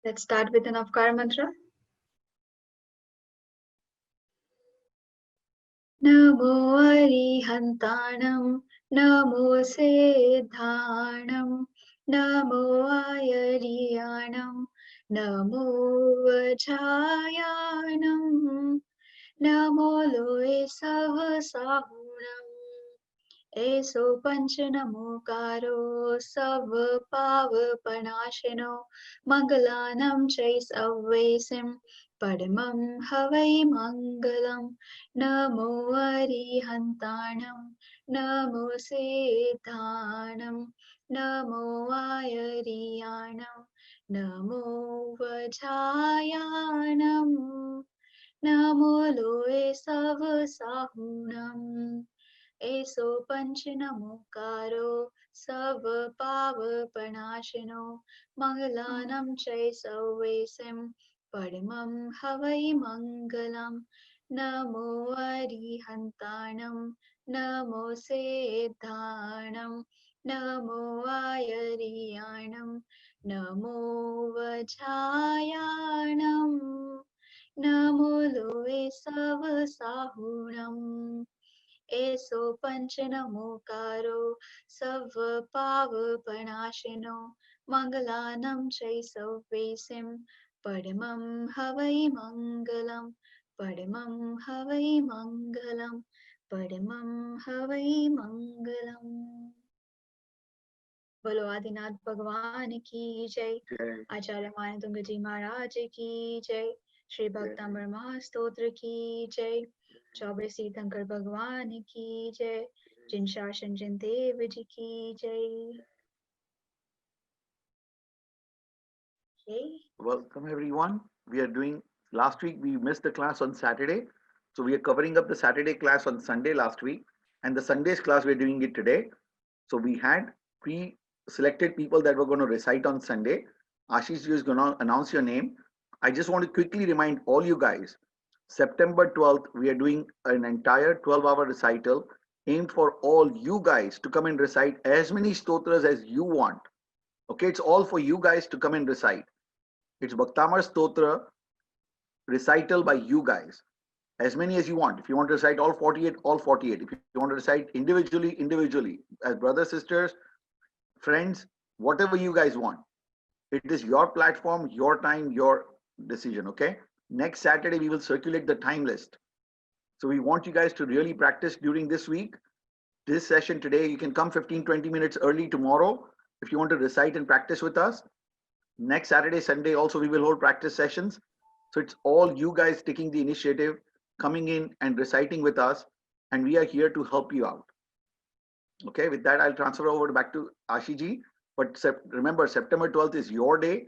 Let's start with an Avkar mantra. Namo Arihantanam, Namo Siddhanam, Namo Ayariyanam, Namo Vajayanam, Namo Loe Savasahunam, Eso Panchanamokaro, Sava Pavapanashino, Mangalanam Chais Avvesim, Padamam Havai Mangalam, Namo Arihantanam, Namo Siddhanam, Namo Ayariyanam, Namo Vajayanam, Namo Loe Savasahunam. Eso Panchanamokaro, Sava Pavapanashino, Mangalanam Chai Savesim, Padamam Havai Mangalam, Namo Arihantanam, Namo Siddhanam, Namo Ayariyanam, Namo Vajayanam, Namo Loe Savasahunam. Eso Panchanamokaro, Sava Pavapanashino, Mangalanam Chai Savesim, Padamam Havai Mangalam, Padamam Havai Mangalam, Padamam Havai Mangalam. Bolo Adinath Bhagwan ki jai, Acharya Manatanga Ji Maharaj ki jai, Shri Bhaktamar Stotra ki jai, Chaube Sitankar Bhagwan ki jai, Jin Shashan Jin Dev Ji ki jai. Okay. Welcome everyone. We are doing, last week we missed the class on Saturday. So we are covering up the Saturday class on Sunday last week. And the Sunday's class we're doing it today. So we had pre-selected people that were going to recite on Sunday. Ashish is going to announce your name. I just want to quickly remind all you guys, September 12th, we are doing an entire 12-hour recital aimed for all you guys to come and recite as many stotras as you want. Okay, it's all for you guys to come and recite. It's Bhaktamar Stotra recital by you guys. As many as you want. If you want to recite all 48, all 48. If you want to recite individually, individually. As brothers, sisters, friends, whatever you guys want. It is your platform, your time, your decision, okay? Next Saturday, we will circulate the time list. So we want you guys to really practice during this week. This session today, you can come 15, 20 minutes early tomorrow if you want to recite and practice with us. Next Saturday, Sunday also we will hold practice sessions. So it's all you guys taking the initiative, coming in and reciting with us, and we are here to help you out. Okay, with that, I'll transfer over back to Ashiji. But remember, September 12th is your day,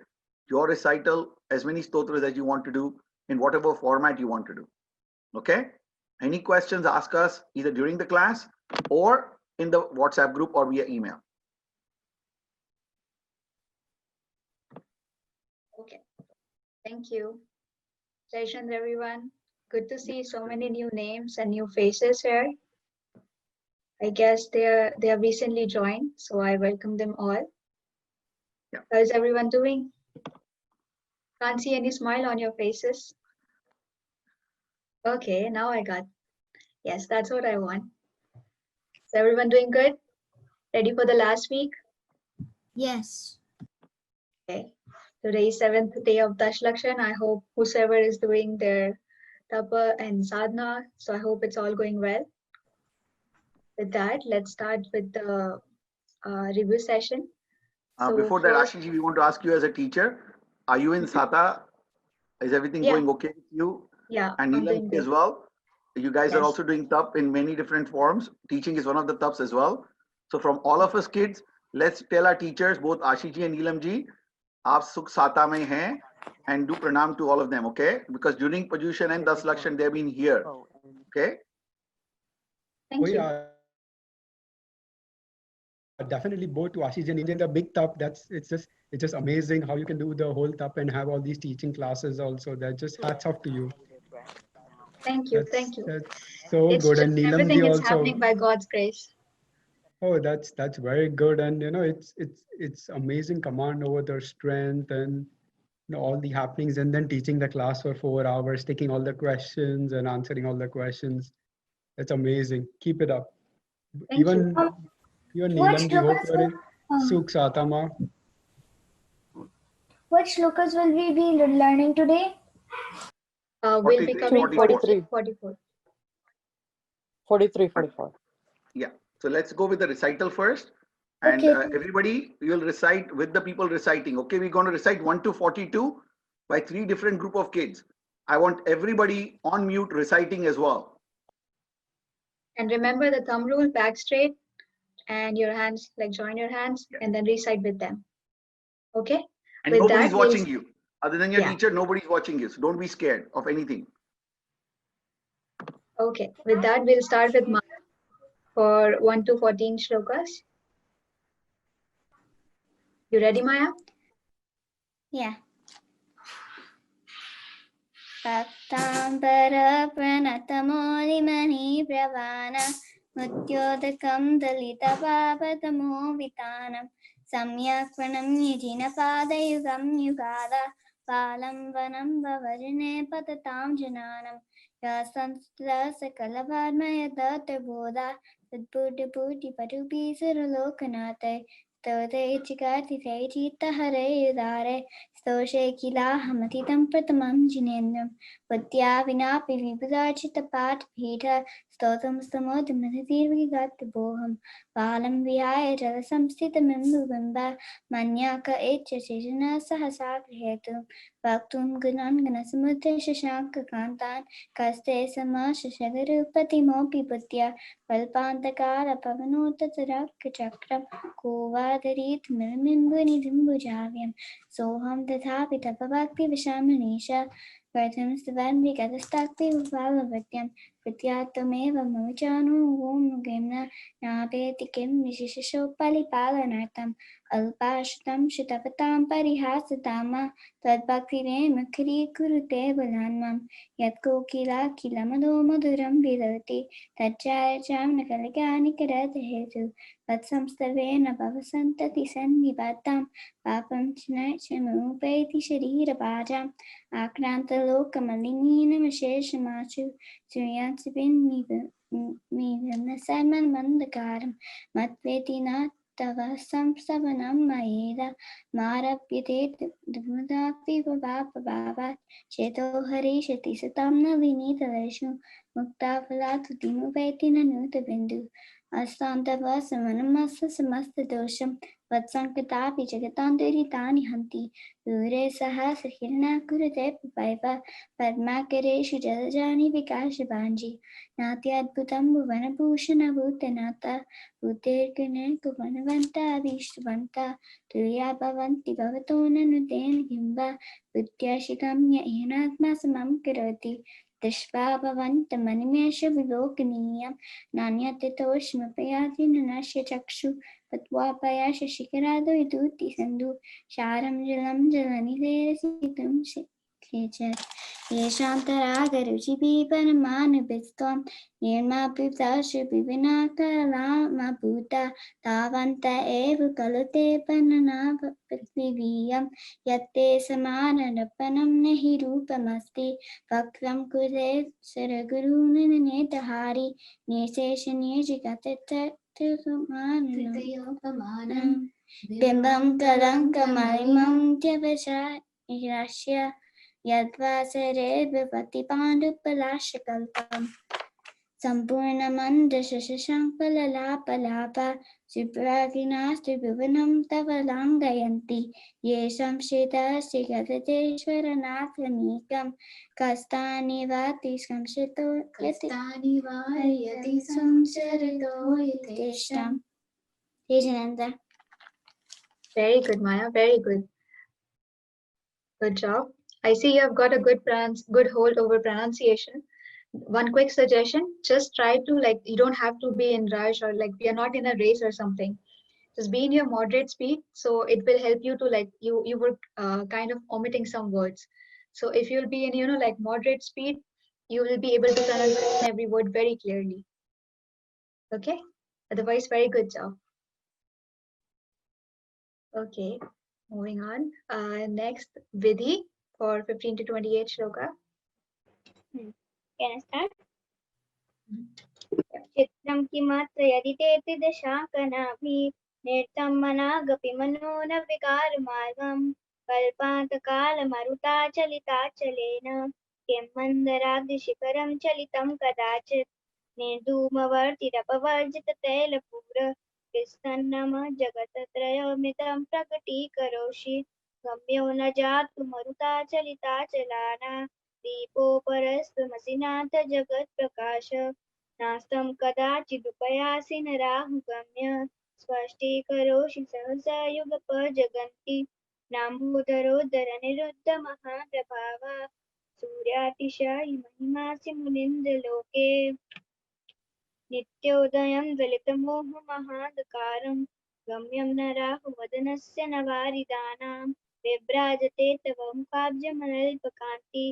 your recital, as many stotras as you want to do in whatever format you want to do. Okay, any questions, ask us either during the class or in the WhatsApp group or via email. Okay, thank you. Jai Chandra, everyone. Good to see so many new names and new faces here. I guess they have recently joined, so I welcome them all. Yeah. How is everyone doing? Can't see any smile on your faces. Okay, now I got. Yes, that's what I want. Is everyone doing good? Ready for the last week? Yes. Okay. Today is 7th day of Dashlakshan. I hope whosoever is doing their tapa and sadhana, so I hope it's all going well. With that, let's start with the review session. Before that, Ashiji, we want to ask you as a teacher, are you in Sata? Is everything going okay with you? Yeah, and Neelam as well. You guys are also doing TAP in many different forms. Teaching is one of the TAPs as well. So from all of us kids, let's tell our teachers, both Ashiji and Neelam ji, aap sukh sata mein hain, and do pranam to all of them, okay? Because during Paryushan and Das Lakshan, they've been here, okay? Thank you. Definitely both to Ashish and Indian, the big TAP. It's just amazing how you can do the whole TAP and have all these teaching classes also. That just hats off to you. Thank you, thank you. That's so it's good. Just, And Neelam everything ji is also happening by God's grace. Oh, that's very good. And you know, it's amazing command over their strength and all the happenings, and then teaching the class for 4 hours, taking all the questions and answering all the questions. It's amazing. Keep it up. Thank you. Even What Neelam ji, hope shlokas you're in will, Sukh Satama. what shlokas will we be learning today? We'll be 43, covering 44. 44. 43, 44. Yeah. So let's go with the recital first. And Okay. everybody, you will recite with the people reciting. Okay, we're going to recite 1 to 42 by 3 different group of kids. I want everybody on mute reciting as well. And remember the thumb rule, back straight, and your hands, like join your hands, and then recite with them. Okay? And With nobody's that, we'll- watching you. Other than your Yeah. teacher, nobody's watching you. So don't be scared of anything. Okay, with that, we'll start with Maya for 1 to 14 shlokas. You ready, Maya? Yeah. Bhaktamar pranatamolimani pravana mutyodakam dalita pavatamo vitanam samyakvanam yajina padayugam yugada palam vanam vavarine patatam jananam yasamstra sakalavarmaya databoda tadbuddha buddhi patubi saralokanate Stote chikati se chita hare udare Stoshe kilahamathidam pratamam jinendram Vatya vinapi vibhudachita pat bhita Stotam samodhamadadirvigat boham Valam vihaya jalasamsthitam imbuvimba Manyaka echa chijana sahasagrihetu Bhaktum gunan ganasamudra shashanka kantan Kaste samasha shagarupati mopi putya Kalpantakara pavanota tarakka chakram Kovadarit mirmimbuni dimbujavyam Soham tathapi tapavakti vishamanisha Pratham stavan vikadastakti vipalavatyam Prityatameva mavachanu om gemna Nabeti kim vishishasho palipalanartam Alpashtam shitavatam parihasatama Tadbhakti mukri kurute balanmam Yatko kila kilamado maduram vidati Tachayacham nakalikani karadahetu Vatsamstaveena bhavasantati sannibatam Papam chinaichamupaiti sharirabhajam Akrantalokamaliniam asheshamachu Suryansibin mivanasaman mandakaram Matvetina tava samsavanam maeda Marapyate dumudapi bhava Cheto harishati satam na vinitareshu Mukta phalatu dimupeti nanuta bindu Astantava samanamasa samasta dosham Vatsankatapi jagatandari tani hanti Ure saha sahirna kurate paiva Padmakareshu jalajani vikashavanji Natyadbhutam bhuvanabhushana bhutanata Bhuterkane kuvanavanta vishtavanta Tuya bhavanti bhavatona nudena himva Vidyashikamya ihanatma samam karoti Dishva bhavanta manimesha vilokaniyam Nanyatitoshmapayati nanasya chakshu Patvapayasha shikarado iduti sandhu Sharam jalam jalanidesitum Kechat Yeshantaragarujibhipanamanu Nirma piptashu pipinakala maputa Tavanta evu kalute panana patviviyam Yatte samanarapanam nehi rupamasti Vakram kure saragurunanetahari Nirsesha nirjikatetumanam Bimbam kalankamaiman tyavasha Irashya Yadvasare vivati pandupalashakalpam Sampurnamanda shashankpalalapalapa Supraginastu bhuvanam tavalangayanti Yesham sheta sigatateshwaranaklamikam Kastani vati samshito Kastani vayati samsharito yateshtam Tejananda. Very good, Maya. Very good. Good job. I see you have got a good hold over pronunciation. One quick suggestion, just try to you don't have to be in rush or we are not in a race or something. Just be in your moderate speed. So it will help you to you were kind of omitting some words. So if you'll be in, moderate speed, you will be able to pronounce every word very clearly. Okay. Otherwise, very good job. Okay. Moving on. Next, Vidhi for 15 to 28 shloka. Can I start? Yeah. चित्रं किमत्र यदि तेति दशाङ्कनाभि निर्तं मनागपि मनो न विकारमार्गं कल्पान्तकालमरुताचलिताचलेन किं मन्दराब्धिशिखरं चलितं कदाचित् निर्धूमवर्तिरपवर्जिततैलपूर कृत्स्नम् जगत्त्रयमिदं प्रकटीकरोषि गम्यो न जातु मरुताचलिताचलाना दीपोपरस्त्वमसि नाथ जगत्प्रकाश नास्तं कदाचिदुपयासि न राहुगम्य स्पष्टीकरोषि सहसा युगपजगन्ति नाम्बोदरोदरनिरुद्धमहाप्रभावा सूर्यातिशायि महिमासि मुनीन्द्रलोके नित्योदयं दलितमोहमहान्धकारं गम्यं न राहुवदनस्य न वारिदानां विभ्राजते तव मुखाब्जमनल्पकान्ति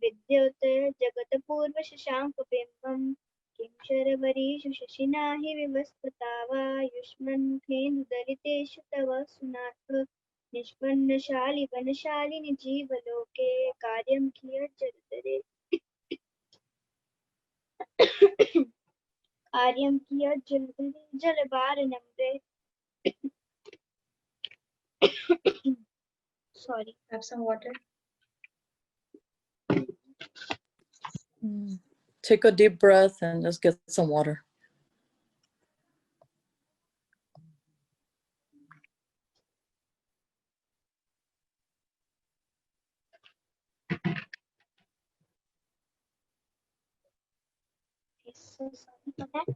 विद्योतय जगत्पूर्वशशाङ्कबिम्बम् किं शरवरीषु शशिना हि विवस्वता वा युष्मन्मुखेन्दुदलितेषु तव सुनाथ निष्पन्नशालि वनशालिनि जीवलोके कार्यं कियज्जलधरे कार्यं कियज्जलधरे जलवारनम्रे sorry Have some water. Take a deep breath and just get some water. so sorry for that.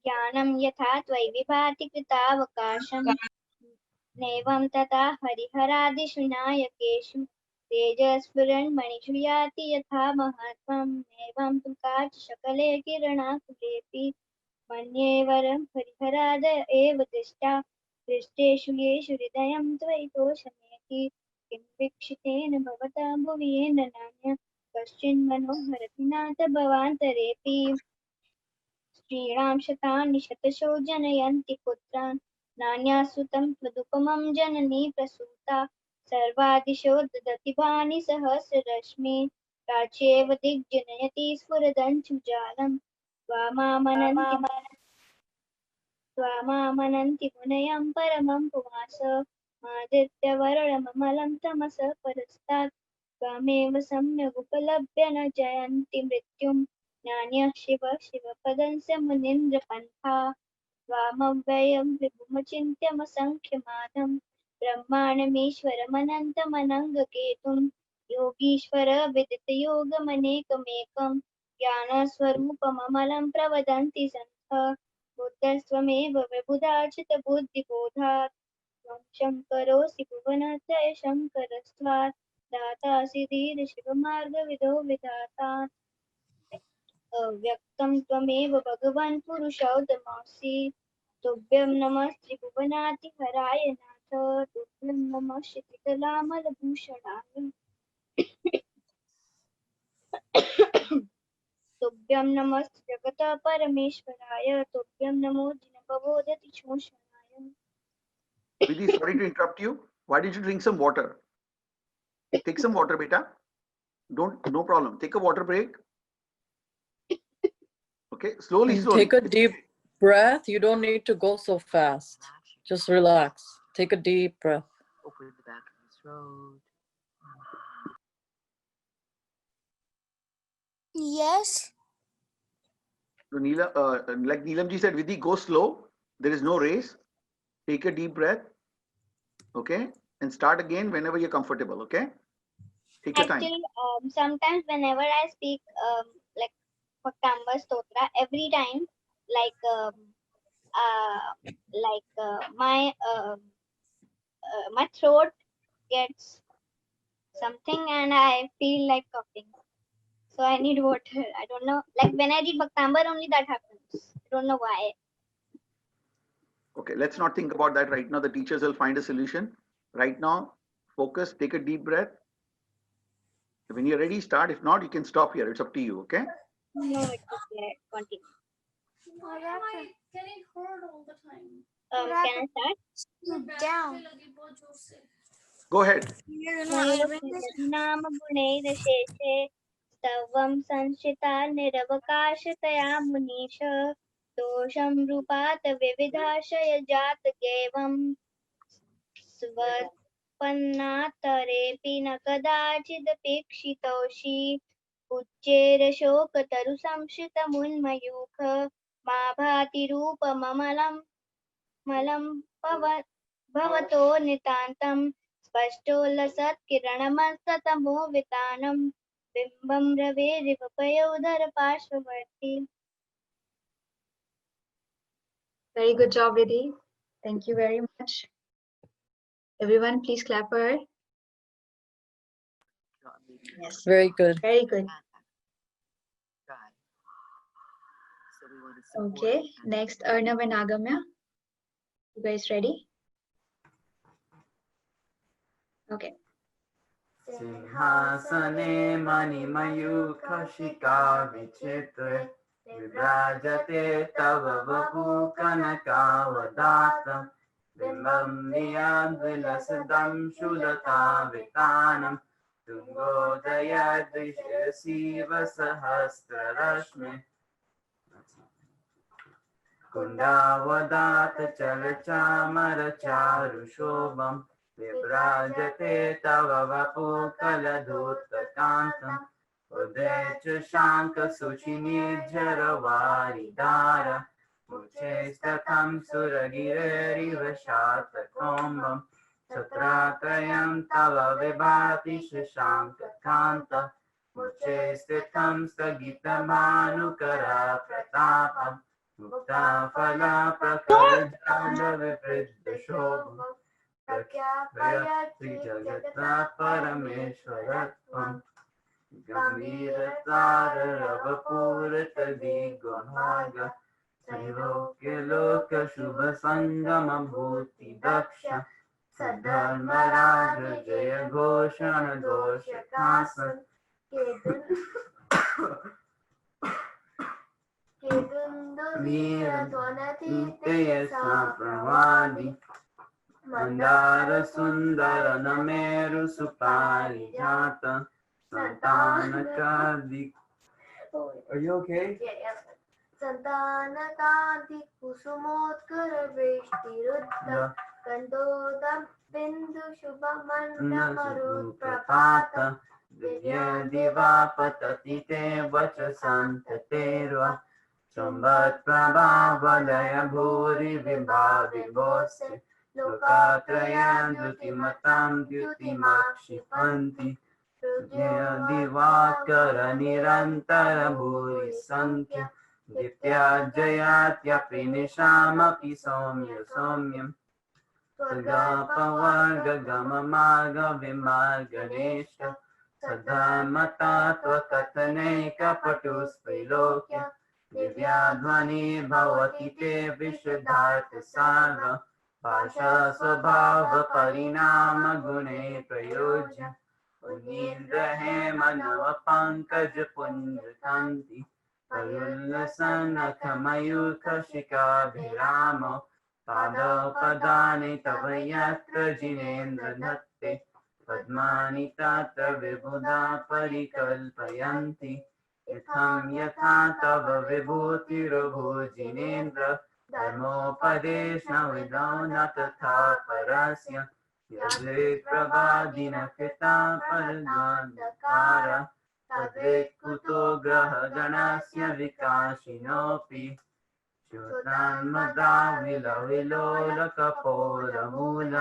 ज्ञानं यथा त्वयि विभाति कृतावकाशं नैवं तथा हरिहरादिषु नायकेषु तेजस्फुरन्मणिषु याति यथा महत्त्वं नैवं तु काच शकले किरणाकुलेऽपि मन्ये वरं हरिहराद एव दृष्टा दृष्टेषु येषु हृदयं त्वयि तोषमेति किं वीक्षितेन भवता भुवि येन नान्य कश्चिन्मनोहरति नाथ भवान्तरेऽपि श्रीणां शतानि शतशो जनयन्ति पुत्रान् नान्यासुतं त्वदुपमं जननी प्रसूता सर्वादिशो ददति भानि सहस्ररश्मि प्राच्येव दिग्जनयति स्फुरदञ्चुजालं त्वामामनन्ति मुनयं परमं पुमास आदित्यवरणममलं तमसः परस्तात् त्वामेव सम्यगुपलभ्य न जयन्ति मृत्युं नान्यः शिव शिवपदंस्य मुनीन्द्रपन्था त्वामव्ययं विभुमचिन्त्यमसङ्ख्यमानं ब्रह्माण्डमीश्वरमनन्तमनङ्गकेतुं योगीश्वर विदितयोगमनेकमेकं ज्ञानस्वरूपममलं प्रवदन्ति सन्तः बुद्धस्त्वमेव विबुधाचितबुद्धिबोधात् त्वं शङ्करोऽसि भुवनत्रय शङ्करस्त्वात् दातासि धीरशिवमार्गविदो विधाता अव्यक्तं त्वमेव भगवन् पुरुषोत्तमोऽसि तुभ्यं नमः त्रिभुवनातिहराय नाथ तुभ्यं नमः श्रीकलामलभूषणाय तुभ्यं नमः जगतः परमेश्वराय तुभ्यं नमो जिनभवोदति शोषणाय Vidhi, sorry to interrupt you. Why did you drink some water? Take some water, beta. No problem. Take a water break. Okay, slowly. Take a deep breath. You don't need to go so fast. Just relax. Take a deep breath. Open the back of his throat. Yes. So like Neelamji said, Vidhi, go slow. There is no race. Take a deep breath. Okay, and start again whenever you're comfortable. Okay, take your time. Actually, sometimes whenever I speak like Bhaktamar Stotra, every time my throat gets something and I feel like coughing. So I need water. I don't know. Like when I read Bhaktamar, only that happens. I don't know why. Okay, let's not think about that right now. The teachers will find a solution. Right now, focus, take a deep breath. When you're ready, start. If not, you can stop here. It's up to you, okay? No, it's okay. Continue. Why am I getting hurt all the time? Can I start? Down. Go ahead. नाम गुणैरशेषे स्तवं संशिता निरवकाशतया मुनीश दोषं रूपात् विविधाशय जातगेवं स्वत्पन्नातरेऽपि न कदाचिदपेक्षितोषि उच्चैरशोकतरुसंश्रितमुन्मयूख मा भाति रूपममलं भवतो नितान्तं स्पष्टोल्लसत्किरणमस्ततमो वितानं बिम्बं रवेरिव पयोधर पार्श्ववर्ती. Very good job, Vidhi. Thank you very much. Everyone, please clap for her. Yes, Very good. very good. Try. So we want to support Okay, and next Arnav and Agamya. You guys ready? Okay. Sinhasane मणिमयूखशिखा विचित्रे विभ्राजते तव वपु कनकावदातं बिम्बं नियद्विलसदं शूलतावितानं तुङ्गोदयदृशसीव सहस्ररश्मि कुण्डावदात चलचामरचारुशोभम् विभ्राजते तव वपु कलधूतकान्तम् उदय च शाङ्कशुचिनिर्झरवारिदार मुचैस्तथं सुरगिरिव शातकोम्बम् छत्रात्रयं तव विभाति शशाङ्ककान्त मुचैस्थितं स्थगितभानुकरा प्रतापम् मुक्ताफला प्रकरजालविवृद्धशोभम् प्रख्यापयति जगता परमेश्वरत्वम् गम्भीरतारवपूरितदिग्गुहाग त्रैलोक्यलोकशुभसङ्गमभूतिदक्ष सद्धर्मराज जय घोषण घोषकासन वीरध्वनतीर्थयसा प्रवादि मंदार सुंदर नमेरु सुपारिजात संतानकादिक. Are you okay? Yeah. संतानकादिक कुसुमोत्कर वेष्टिरुद्ध कंदोदम बिंदु शुभमन्नमरुप्रपात दिव्य दिवा पतति ते वचसान्ततेर्वा संवत् प्रभावलय भूरि विभाविभोस्ते लोकात्रयं द्युतिमतां द्युतिमाक्षिपन्ति दिवाकर निरन्तर भूरि संख्या दित्या जयात्यपि निशामपि सौम्य सौम्यम् स्वर्गपवर्गगममार्ग विमार्गणेश सधर्मता त्वकथनैकपटुस्त्रैलोक्य दिव्याध्वनि भवति ते विशुद्धार्थसार भाषा स्वभाव परिणाम गुणे प्रयोज्य उन्नीन्द्रहेमनव पंकज पुण्यकान्ति पयुल्लसन्नखमयूखशिखाभिराम पादपदानि तव यत्र जिनेन्द्र धत्ते पद्मानि तत्र विबुधा परिकल्पयन्ति इत्थं यथा तव विभूतिरुभुजिनेन्द्र धर्मोपदेशविदो न तथा परस्य यद्विप्रभादिन कृता परदान्धकार तद्विकुतो ग्रहगणस्य विकाशिनोऽपि च्युतान्मदा विलोलकपोलमूल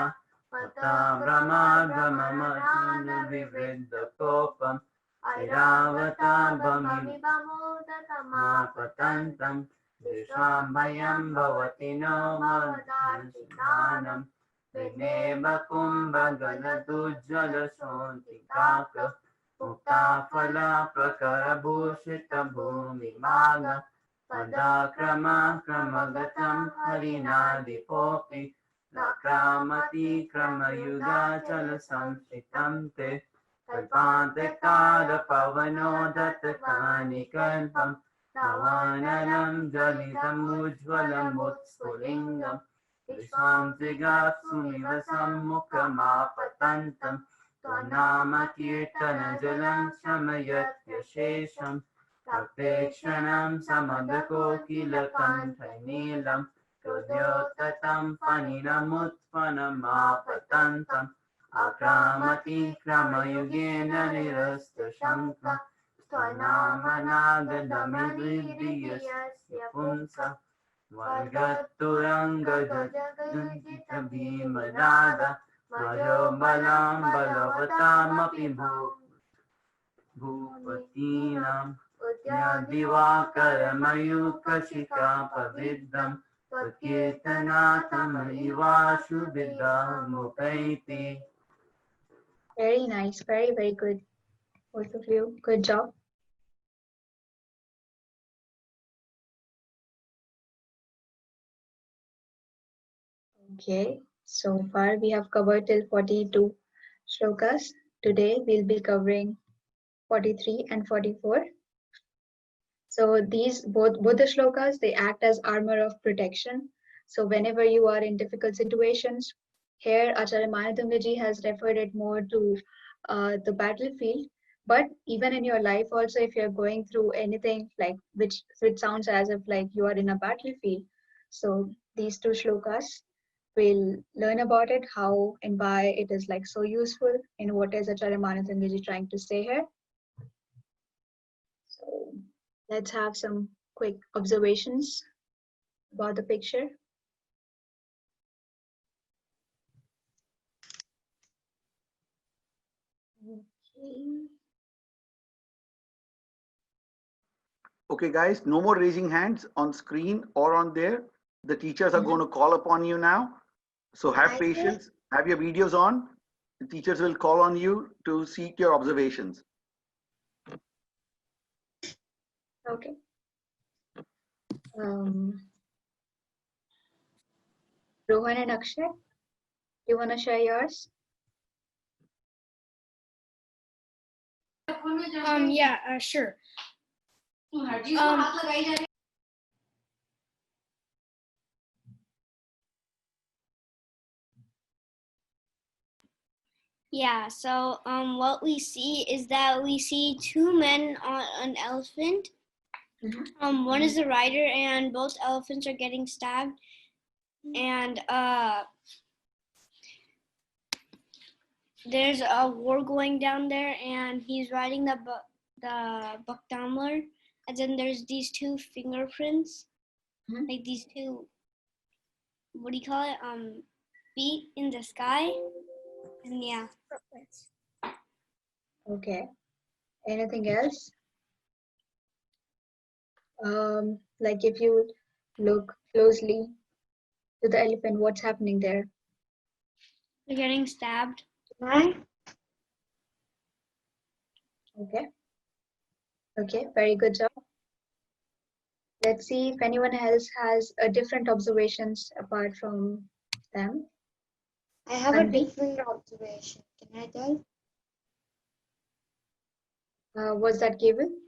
मता भ्रमागममन विवृद्धकोपम् ऐरावता भमिबमोदतमापतन्तम् दृष्ट्वा भयं भवति नो मदाचिदानम् विनेम कुम्भगलदुज्ज्वलशोऽन्तिकाक मुक्ताफला प्रकरभूषितभूमिमाग पदाक्रमक्रमगतं हरिनादिपोऽपि नाक्रामतीक्रमयुगाचलसंश्रितं ते कल्पान्तकालपवनोदत्तकानिकल्पम् Tavananam jalitam ujjvalam utspulingam Vishwam jigatsumiva sammukamapatantam Tvanama kirtana jalam shamayat yashesham Pratekshanam samadakokilakantanilam Tudyotatam paninamutpanamapatantam Akramati kramayugena nirasta shankha Tvanamanagadamirvidiyasya pumsa Vargatturangajagajita bhimanada Majobalam balavatam bhupatinam Udyadivakaramayukashika paviddam Pakirtanatam ivashubhidam upaiti. Very nice. Very, very good. Both of you. Good job. Okay. So far we have covered till 42 shlokas. Today we'll be covering 43 and 44. So these both the shlokas, they act as armor of protection. So whenever you are in difficult situations, here Acharya Manadamyaji has referred it more to the battlefield. But even in your life also, if you're going through anything like which sounds as if like you are in a battlefield. So these two shlokas, we'll learn about it, how and why it is like so useful, and what is Acharya Manadamyaji trying to say here. So let's have some quick observations about the picture. Okay. Okay, guys, no more raising hands on screen or on there. The teachers are going to call upon you now. So have patience, have your videos on. The teachers will call on you to seek your observations. Okay. Rohan and Akshay, do you want to share yours? Yeah, sure. Yeah, so what we see is that we see two men on an elephant. One is the rider, and both elephants are getting stabbed. And there's a war going down there, and he's riding the Bhaktamar. And then there's these two fingerprints, like these two, what do you call it? Feet in the sky. And yeah. Okay. Anything else? Like if you look closely to the elephant, what's happening there? They're getting stabbed. Okay. Okay, very good job. Let's see if anyone else has a different observations apart from them. I have a different observation. Can I tell? Was that given?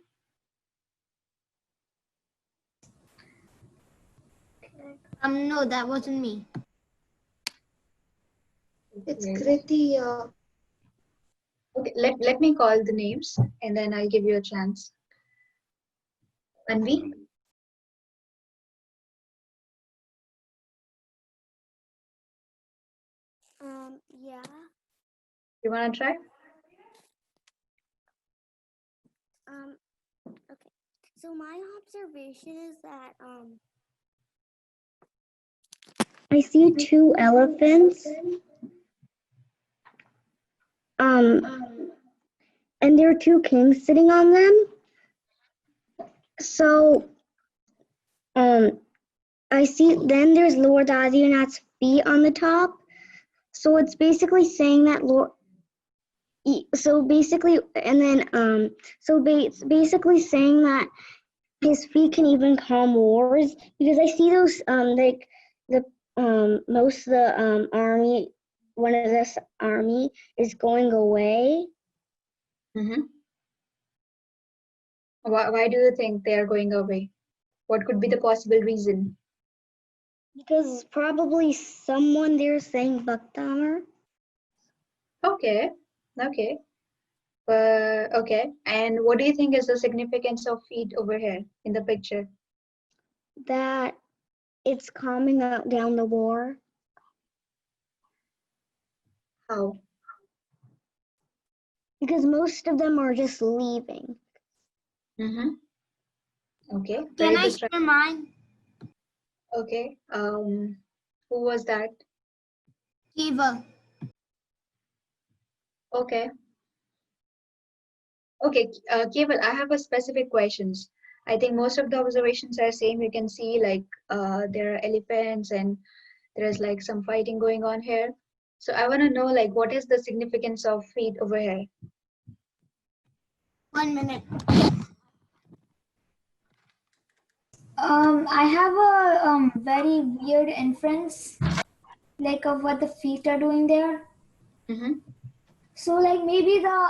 No, that wasn't me. It's Okay. Kriti. Okay, let me call the names and then I'll give you a chance. Anvi? Yeah. You wanna try? Okay. So my observation is that I see two elephants. And there are two kings sitting on them. So I see then there's Lord Adianath's feet on the top. So it's basically saying that basically saying that his feet can even calm wars, because I see those like the most of the army, one of this army is going away. Why do you think they are going away? What could be the possible reason? Because probably someone there saying Bhaktamar. Okay, okay. Okay. And what do you think is the significance of feet over here in the picture? That it's calming down the war. How? Because most of them are just leaving. Mm-hmm. Okay. Can Very I good. share mine? Okay. Who was that? Kiva. Okay. Okay. Keval, I have a specific questions. I think most of the observations are same. You can see like there are elephants and there's like some fighting going on here. So I want to know like what is the significance of feet over here? 1 minute. I have a very weird inference, like of what the feet are doing there. Mm-hmm. So like maybe the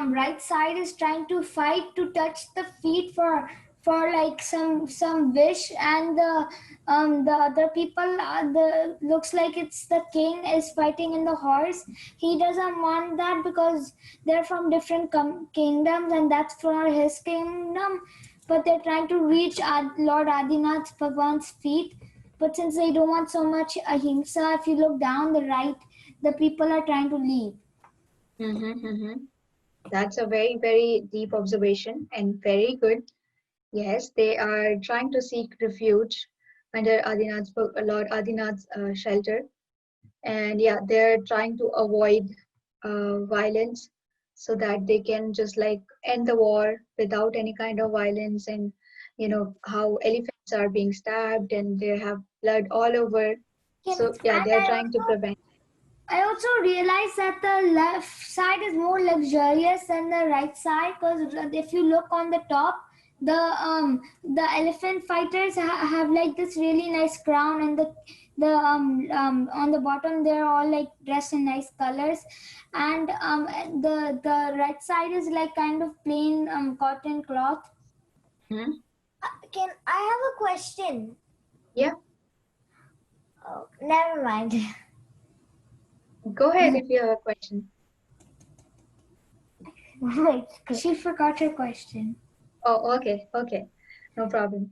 right side is trying to fight to touch the feet for like some wish, and the other people the looks like it's the king is fighting in the horse. He doesn't want that because they're from different kingdoms and that's for his kingdom, but they're trying to reach Lord Adinath Bhagwan's feet. But since they don't want so much ahimsa, if you look down the right, the people are trying to leave. Mm-hmm. Mm-hmm. That's a very, very deep observation and very good. Yes, they are trying to seek refuge under Lord Adinath's shelter. And yeah, they're trying to avoid violence so that they can just like end the war without any kind of violence. And you know how elephants are being stabbed and they have blood all over. So yeah, they're trying to prevent. I also realized that the left side is more luxurious than the right side, because if you look on the top, the elephant fighters have like this really nice crown, and the on the bottom they're all like dressed in nice colors, and the right side is like kind of plain cotton cloth. Hmm? Can I have a question? Yeah, Oh, never mind. go ahead if you have a question. She forgot her question. Oh, okay, okay, no problem.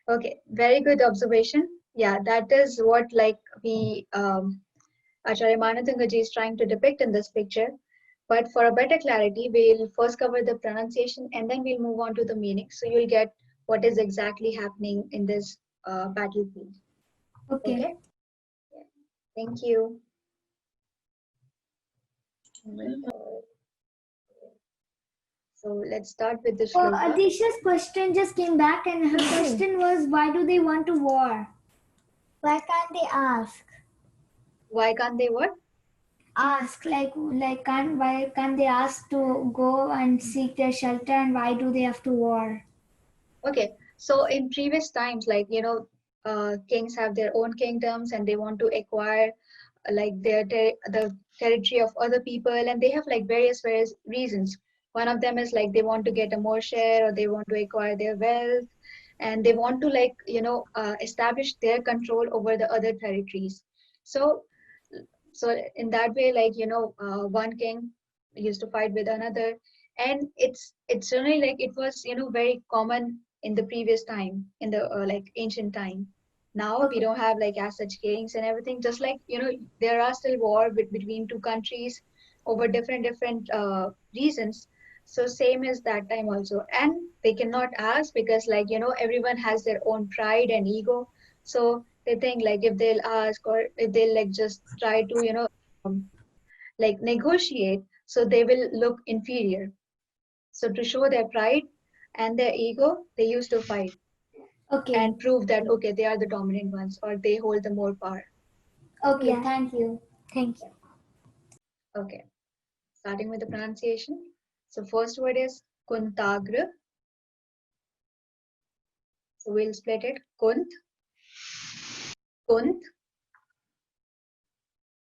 Okay, very good observation. Yeah, that is what like we Acharya Manatungaji is trying to depict in this picture. But for a better clarity, we'll first cover the pronunciation and then we'll move on to the meaning. So you'll get what is exactly happening in this battlefield. Okay. Okay? Yeah. Thank you. So let's start with the So shloka. Adisha's question just came back, and her question was, why do they want to war? Why can't they ask? Why can't they what? Ask why can't they ask to go and seek their shelter, and why do they have to war? Okay, so in previous times, like, you know, kings have their own kingdoms and they want to acquire like the territory of other people, and they have like various reasons. One of them is like they want to get a more share or they want to acquire their wealth, and they want to like, you know, establish their control over the other territories. So so in that way, like, you know, one king used to fight with another, and it's really like it was, you know, very common in the previous time, in the like ancient time. Now we don't have like as such kings and everything, just like, you know, there are still war between two countries over different reasons. So same as that time also, and they cannot ask because, like, you know, everyone has their own pride and ego. So they think like if they'll ask or if they'll like just try to, you know, like negotiate, so they will look inferior. So to show their pride and their ego, they used to fight Okay. and prove that okay, they are the dominant ones or they hold the more power. Okay. Yeah. Thank you. Thank you. Okay, starting with the pronunciation. So first word is kuntagra. So we'll split it. Kunt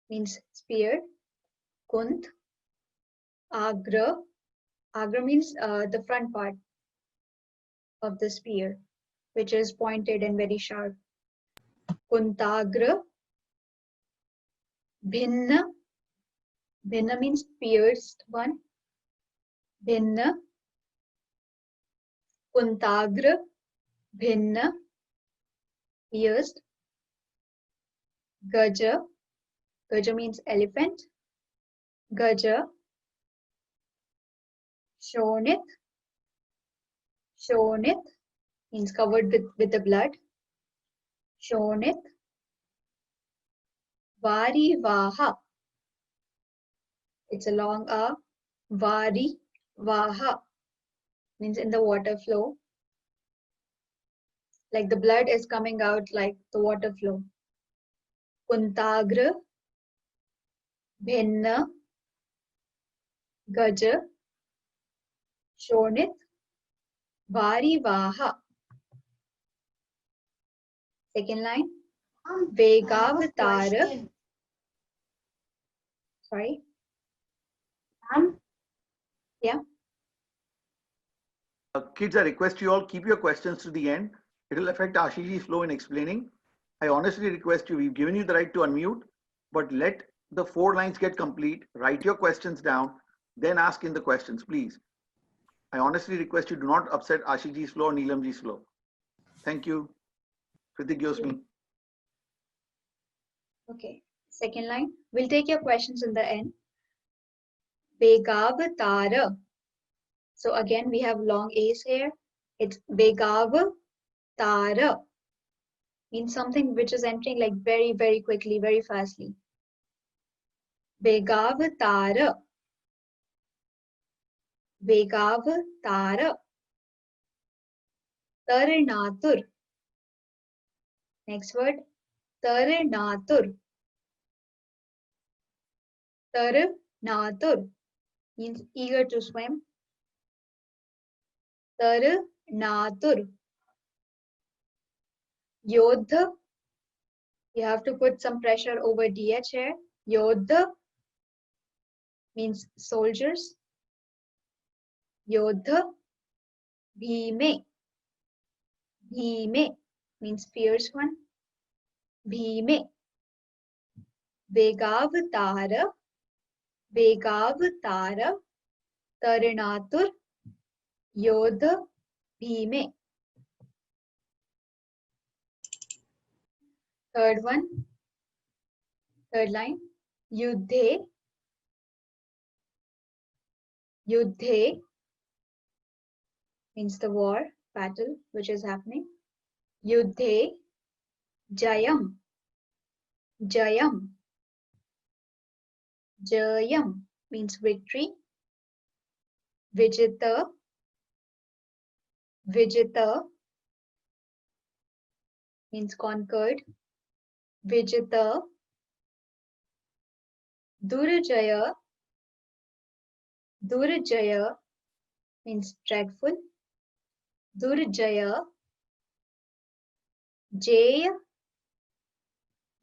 means spear. Kunt. Agra. Agra means the front part. of the spear, which is pointed and very sharp. Kuntagra, bhinna. Bhinna means pierced one. Bhinna. Kuntagra, bhinna, pierced. Gaja. Gaja means elephant. Gaja. Shonit. Shonit means covered with the blood. Shonit. Vari Vaha. It's a long A. Vari Vaha means in the water flow. Like the blood is coming out like the water flow. Kuntagra. Bhinna. Gaja. Shonit. Vari Vaha. Second line. Vegavatara. Sorry. Yeah. Kids, I request you all keep your questions to the end. It will affect Ashish's flow in explaining. I honestly request you, we've given you the right to unmute, but let the 4 lines get complete. Write your questions down, then ask in the questions, please. I honestly request you do not upset Ashish's flow or Neelamji's flow. Thank you. Kritik Yosmi. Okay. Second line. We'll take your questions in the end. Vegavatara. So again, we have long A's here. It's Vegavatara. Means something which is entering like very, very quickly, very fastly. Vegavatara. Vegavatara. Tarnatur. Next word. Tarnatur. Tarnatur means eager to swim. Tarnatur. Yodha. You have to put some pressure over DH here. Yodha means soldiers. Yodha. Bhime. Bhime means fierce one. Bhime. Vegavatara. Vegavatara. Tarnatur. Yodha. Bhime. Third one. Third line. Yuddhe. Yuddhe means the war, battle, which is happening. Yuddhe. Jayam. Jayam. Jayam means victory. Vijita. Vijita means conquered. Vijita. Durjaya. Durjaya means dreadful. Durjaya. Jaya.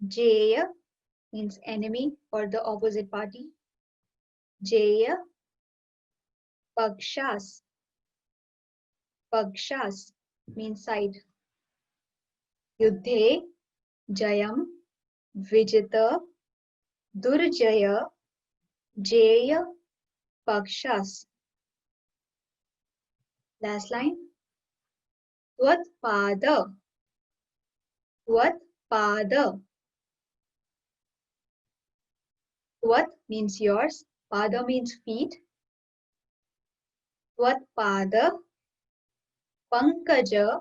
Jaya means enemy or the opposite party. Jaya. Pakshas. Pakshas means side. Yuddhe. Jayam. Vijita. Durjaya. Jaya. Pakshas. Last line. Tvatpada. Tvatpada. Tvat means yours. Pada means feet. Tvatpada. Pankaja.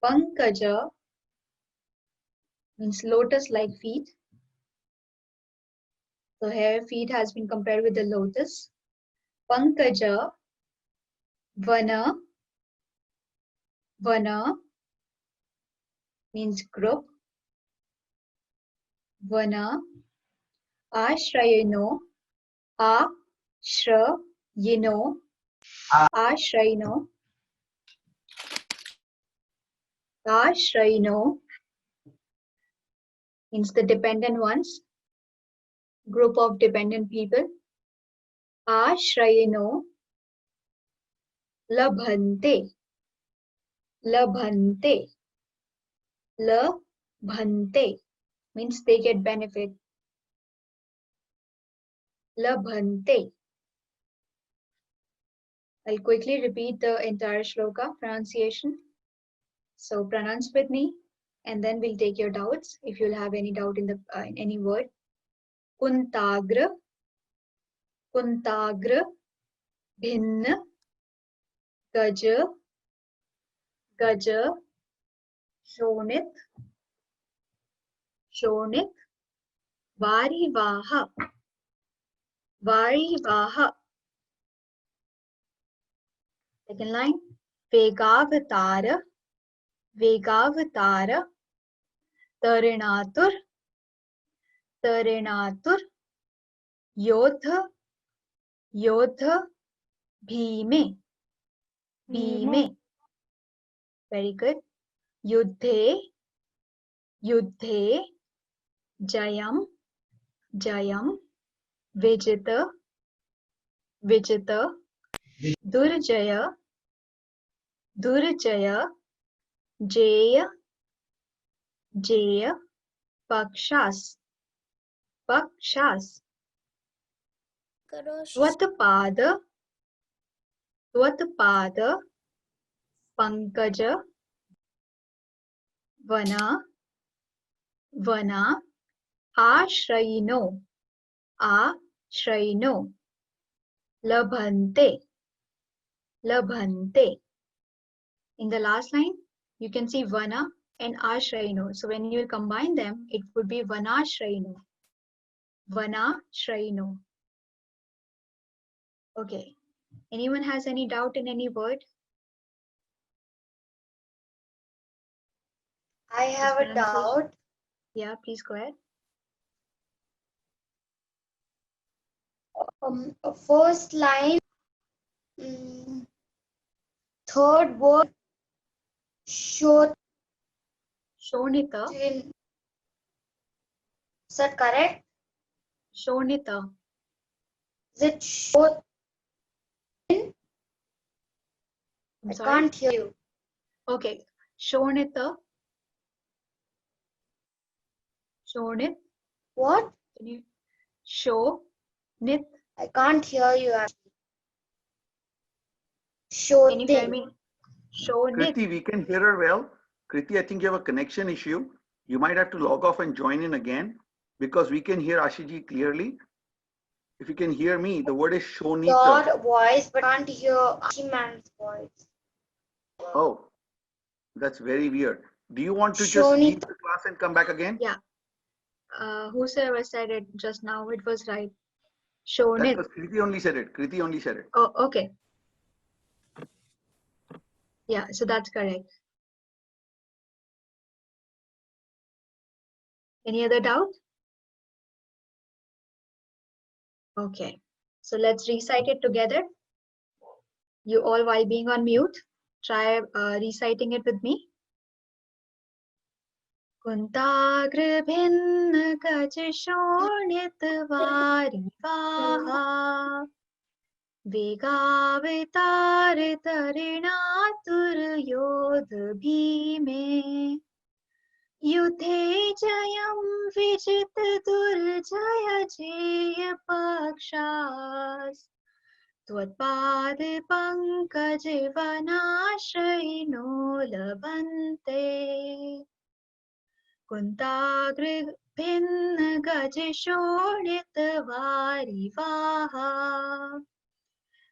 Pankaja means lotus-like feet. So here feet has been compared with the lotus. Pankaja. Vana. Vana means group. Vana. Ashrayino. Ashrayino. Ashrayino. Ashrayino means the dependent ones. Group of dependent people. Ashrayino. Labhante. Labhante. Labhante means they get benefit. Labhante. I'll quickly repeat the entire shloka pronunciation. So pronounce with me, and then we'll take your doubts if you'll have any doubt in any word. Kuntagra, Kuntagra, Bhinna, Gaja, Gaja, Shonit, Shonit, Varivaha, Varivaha. Second line, Vegavatara, Vegavatara, Tarinatur, Tarinatur, Yodha, Yodha, Bhime, Bhime. Very good. Yuddhe, Yuddhe, Jayam, Jayam, Vijita, Vijita, Durjaya, Durjaya, Jaya, Jaya, Pakshas, Pakshas, Swatapada, Swatapada, Pankaja, Vana, Vana, Ashrayino, Ashrayino, Labhante, Labhante. In the last line, you can see Vana and Ashrayino. So when you combine them, it would be Vanashrayino. Vanashrayino. Okay. Anyone has any doubt in any word? I have a doubt. Yeah, please go ahead. First line, third word, Shonita. Is that correct? Shonita. Is it Shot? I can't hear you. Okay. Shonita. Shonit. What? Can you show? Nit. I can't hear you. Show. Can you hear me? Show Nit. Kriti, we can hear her well. Kriti, I think you have a connection issue. You might have to log off and join in again because we can hear Ashiji clearly. If you can hear me, the word is Shonita. Your voice, but I can't hear Ashiman's voice. Oh, that's very weird. Do you want to just leave the class and come back again? Yeah. Whosoever said it just now, it was right. Shonit. That was Kriti only said it. Kriti only said it. Oh, okay. Yeah, so that's correct. Any other doubt? Okay, so let's recite it together. You all, while being on mute, try reciting it with me. Kuntagra bhinna gaj shonit varivaha Vegavitar tarinatur yodh bhime Yudhe jayam vijit durjaya jaya pakshas Tvatpad pankaj vanashrayino labhante Kuntagra bhinna gaj shonit varivaha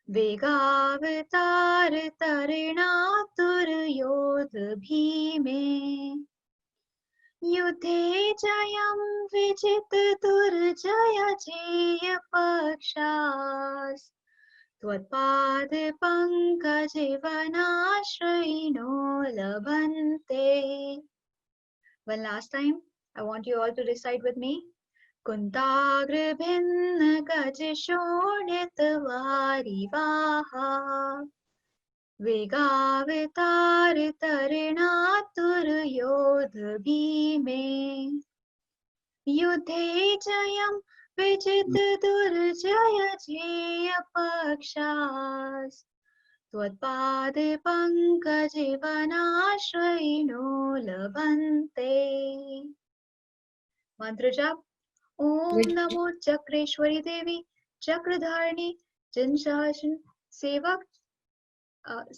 Vegavitar tarinatur yodh bhime Yudhe jayam vijit durjaya jaya pakshas Tvatpad pankaj vanashrayino labhante. One last time, I want you all to recite with me. Kuntagra bhinna gaj shonit varivaha Vegavitar tarinatur yodh bhime Yudhe jayam vijit durjaya jaya pakshas त्वत्पादे पङ्कजे वनाश्रयिणो लभन्ते. Mantra jap. Om Namo Chakreshwari Devi Chakradharani Janshashan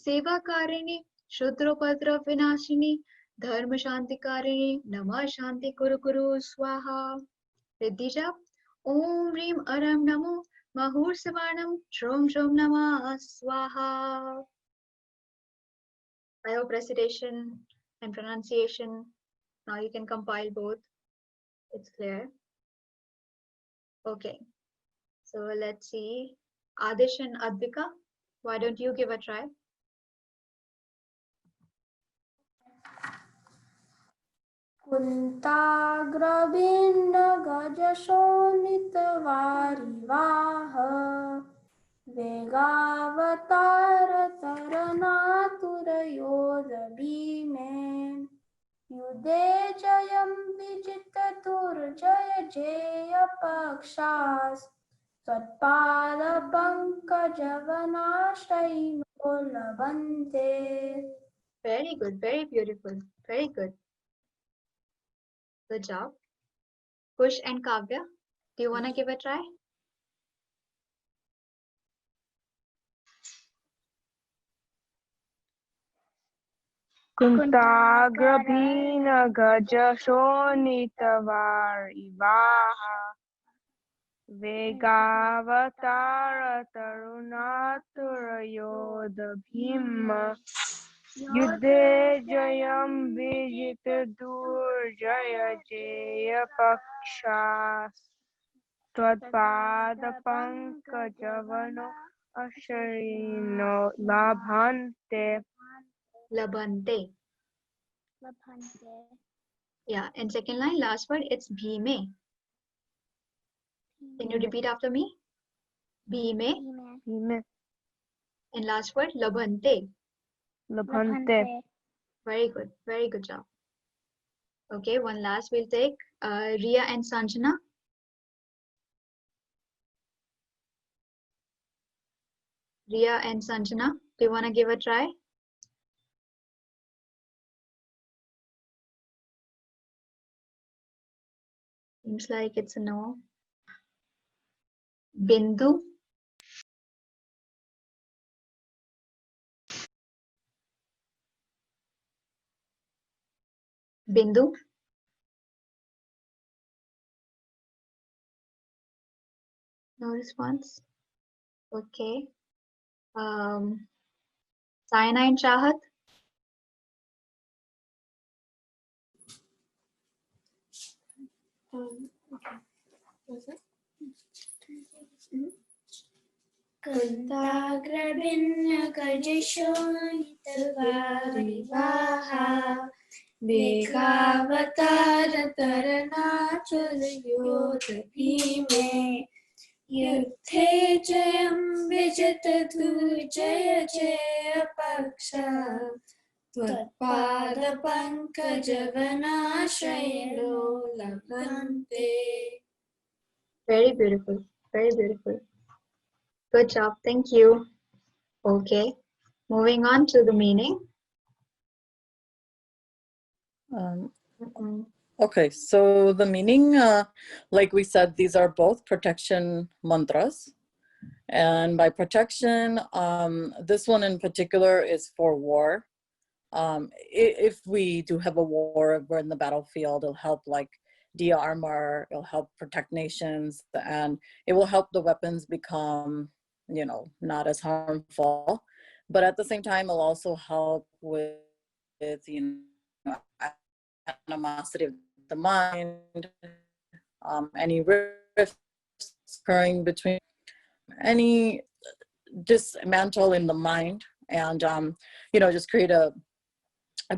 Sevakarini Shudropadra Vinashini Dharma Shantikarini Namah Shanti Kuru Kuru Swaha. Riddhi jap. Om Rim Aram Namo Mahur Savanam Shrom Shrom Namah Swaha. I hope recitation and pronunciation, now you can compile both. It's clear. Okay. So let's see. Adish and Advika, why don't you give a try? कुन्ताग्रविन्दगजशोणितवारिवाह वेगावतारतरणातुरयोधभीमे युधे जयं विजितदुर्जय जेयपक्षास् त्वत्पादपङ्कजवनाश्रयिणो लभन्ते. Very good, very beautiful, very good. Good job. Kush and Kavya, do you want to give a try? कुन्ताग्रभीनगजशोणितवारिवाः वेगावतारतरुणातुरयोधभीम युद्धे जयं विजितदुर्जय जेयपक्षास् त्वत्पादपङ्कजवनो आश्रयिणो लभन्ते. Labante. Yeah, and second line, last word, it's Bhime. Can you repeat after me? Bhime. Bhime. And last word, Labante. Labhante. Very good job. Okay, one last we'll take Ria and Sanjana. Ria and Sanjana, do you want to give a try? Seems like it's a no. Bindu. Bindu. No response. Okay. Sayana and Chahat. कुन्ताग्रभिन्नगजशोणितवारिवाः वेगावतारतरणाचलयोधभीमे युद्धे जयं विजितदुर्जय जेयपक्षा त्वत्पादपङ्कजवनाश्रयिणो लभन्ते. Very beautiful. Very beautiful. Good job. Thank you. Okay. Moving on to the meaning. Okay, so the meaning, like we said, these are both protection mantras. And by protection, this one in particular is for war. If we do have a war, we're in the battlefield, it'll help like de-armor, it'll help protect nations, and it will help the weapons become, not as harmful. But at the same time, it'll also help with animosity of the mind, any rifts occurring between, any dismantle in the mind, and just create a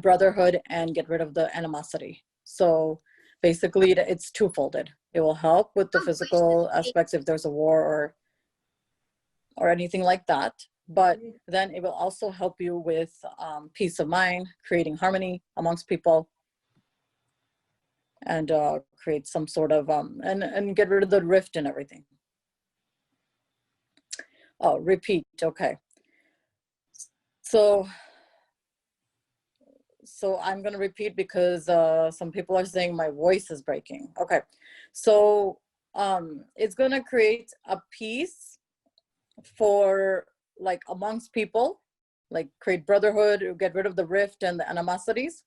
brotherhood and get rid of the animosity. So basically it's twofolded. It will help with the physical aspects if there's a war or anything like that, but then it will also help you with peace of mind, creating harmony amongst people, and create some sort of and get rid of the rift and everything. Oh, repeat. Okay. So I'm going to repeat because some people are saying my voice is breaking. Okay. So it's going to create a peace for like amongst people, like create brotherhood, get rid of the rift and the animosities.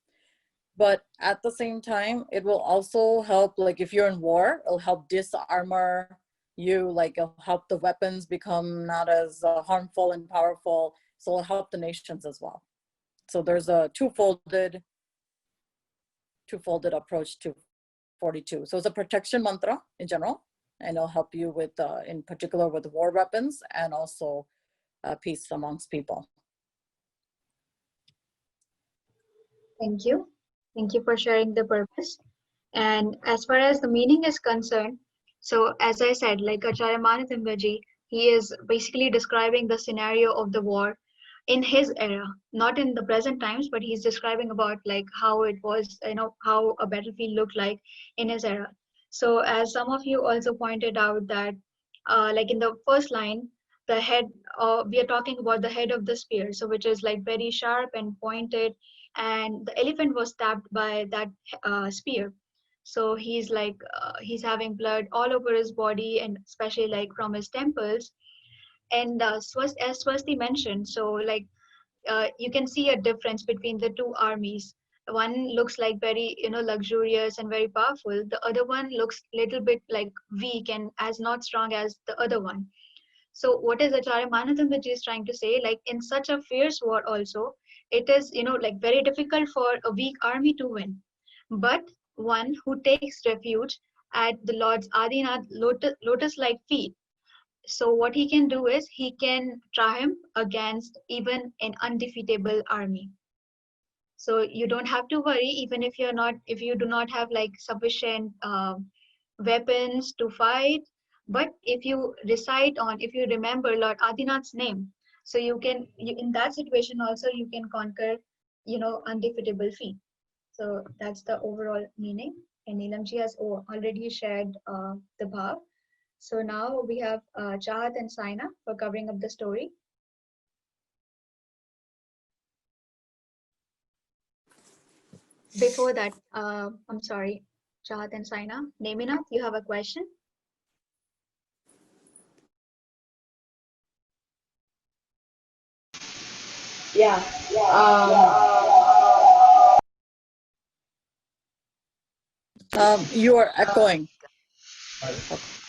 But at the same time, it will also help, like if you're in war, it'll help disarmor you, like it'll help the weapons become not as harmful and powerful. So it'll help the nations as well. So there's a two-folded approach to 42. So it's a protection mantra in general, and it'll help you with, in particular with war weapons and also peace amongst people. Thank you. Thank you for sharing the purpose. And as far as the meaning is concerned, so as I said, like Acharya Manatimgaji, he is basically describing the scenario of the war in his era, not in the present times, but he's describing about like how it was, how a battlefield looked like in his era. So as some of you also pointed out that like in the first line, the head, we are talking about the head of the spear, so which is like very sharp and pointed, and the elephant was stabbed by that spear. So he's like he's having blood all over his body, and especially like from his temples. And as Swasti mentioned, so like you can see a difference between the two armies. One looks like very luxurious and very powerful. The other one looks little bit like weak and as not strong as the other one. So what is Acharya Manatimgaji is trying to say, like in such a fierce war also, it is like very difficult for a weak army to win. But one who takes refuge at the Lord's Adinath lotus-like feet, so what he can do is he can triumph against even an undefeatable army. So you don't have to worry, even if you do not have like sufficient weapons to fight. But if you if you remember Lord Adinath's name, so in that situation also you can conquer, undefeatable feat. So that's the overall meaning. And Neelamji has already shared the bhav. So now we have Chahat and Saina for covering up the story. Before that, I'm sorry, Chahat and Saina. Neminath, you have a question? Yeah. You are echoing.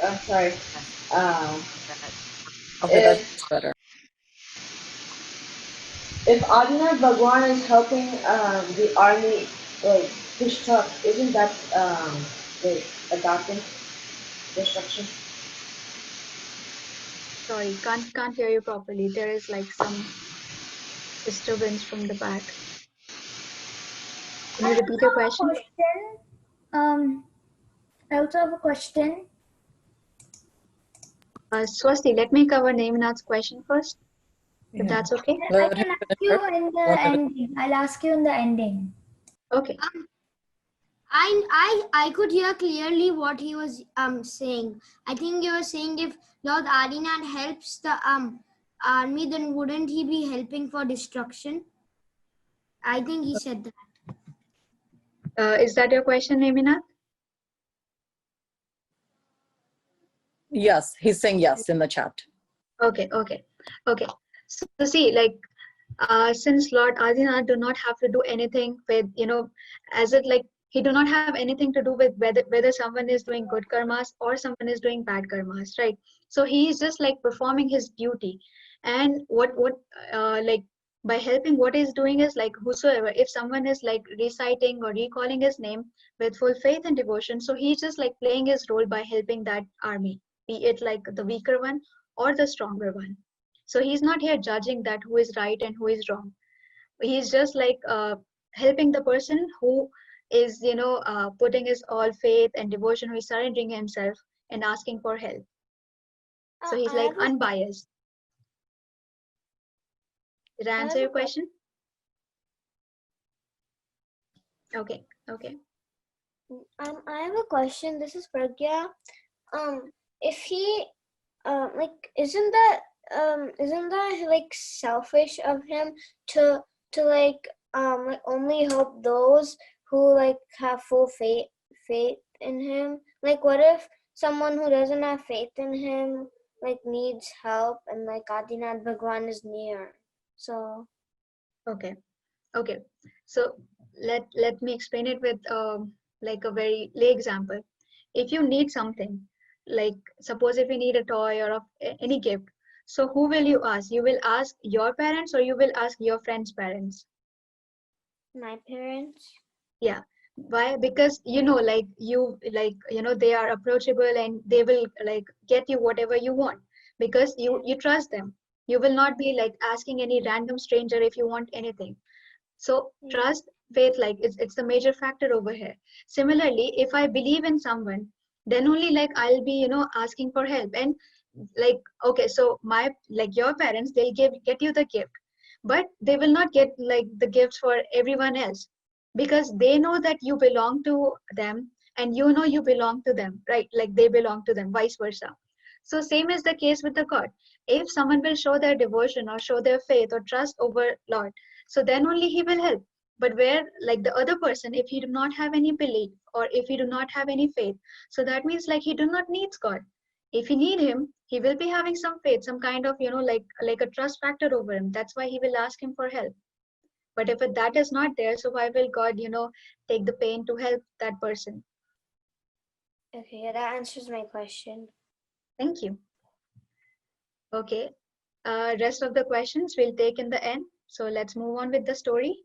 I'm sorry. Okay, that's better. If Adinath Bhagwan is helping the army like Pushtak, isn't that like adopting destruction? Sorry, can't hear you properly. There is like some disturbance from the back. Can you repeat your question? I also have a question. Swasti, let me cover Neminath's question first, if that's okay. I can ask you in the ending. I'll ask you in the ending. Okay. I could hear clearly what he was saying. I think he was saying if Lord Adinath helps the army, then wouldn't he be helping for destruction? I think he said that. Is that your question, Neminath? Yes, he's saying yes in the chat. Okay. So see, like since Lord Adinath do not have to do anything with, as it like he do not have anything to do with whether someone is doing good karmas or someone is doing bad karmas, right? So he is just like performing his duty. And what like by helping, what he's doing is like whosoever, if someone is like reciting or recalling his name with full faith and devotion, so he's just like playing his role by helping that army, be it like the weaker one or the stronger one. So he's not here judging that who is right and who is wrong. He's just like helping the person who is, putting his all faith and devotion, who is surrendering himself and asking for help. So he's like unbiased. Did I answer your question? Okay. I have a question. This is Pragya. If he, like, isn't that isn't that like selfish of him to like only help those who like have full faith in him? Like, what if someone who doesn't have faith in him like needs help and like Adinath Bhagwan is near? So Okay. Okay. So let me explain it with like a very lay example. If you need something, like suppose if you need a toy or any gift, so who will you ask? You will ask your parents or you will ask your friend's parents? my parents. Yeah. Why? Because like they are approachable and they will like get you whatever you want because you trust them. You will not be like asking any random stranger if you want anything. So trust, faith, like it's the major factor over here. Similarly, if I believe in someone, then only like I'll be asking for help. And like okay, so my like your parents, they'll get you the gift, but they will not get like the gifts for everyone else because they know that you belong to them and you belong to them, right? Like they belong to them, vice versa. So same is the case with the God. If someone will show their devotion or show their faith or trust over Lord, so then only he will help. But where like the other person, if he do not have any belief or if he do not have any faith, so that means like he do not needs God. If he need him, he will be having some faith, some kind of like a trust factor over him. That's why he will ask him for help. But if that is not there, so why will God take the pain to help that person? Okay, yeah, that answers my question. Thank you. Okay, rest of the questions we'll take in the end. So let's move on with the story.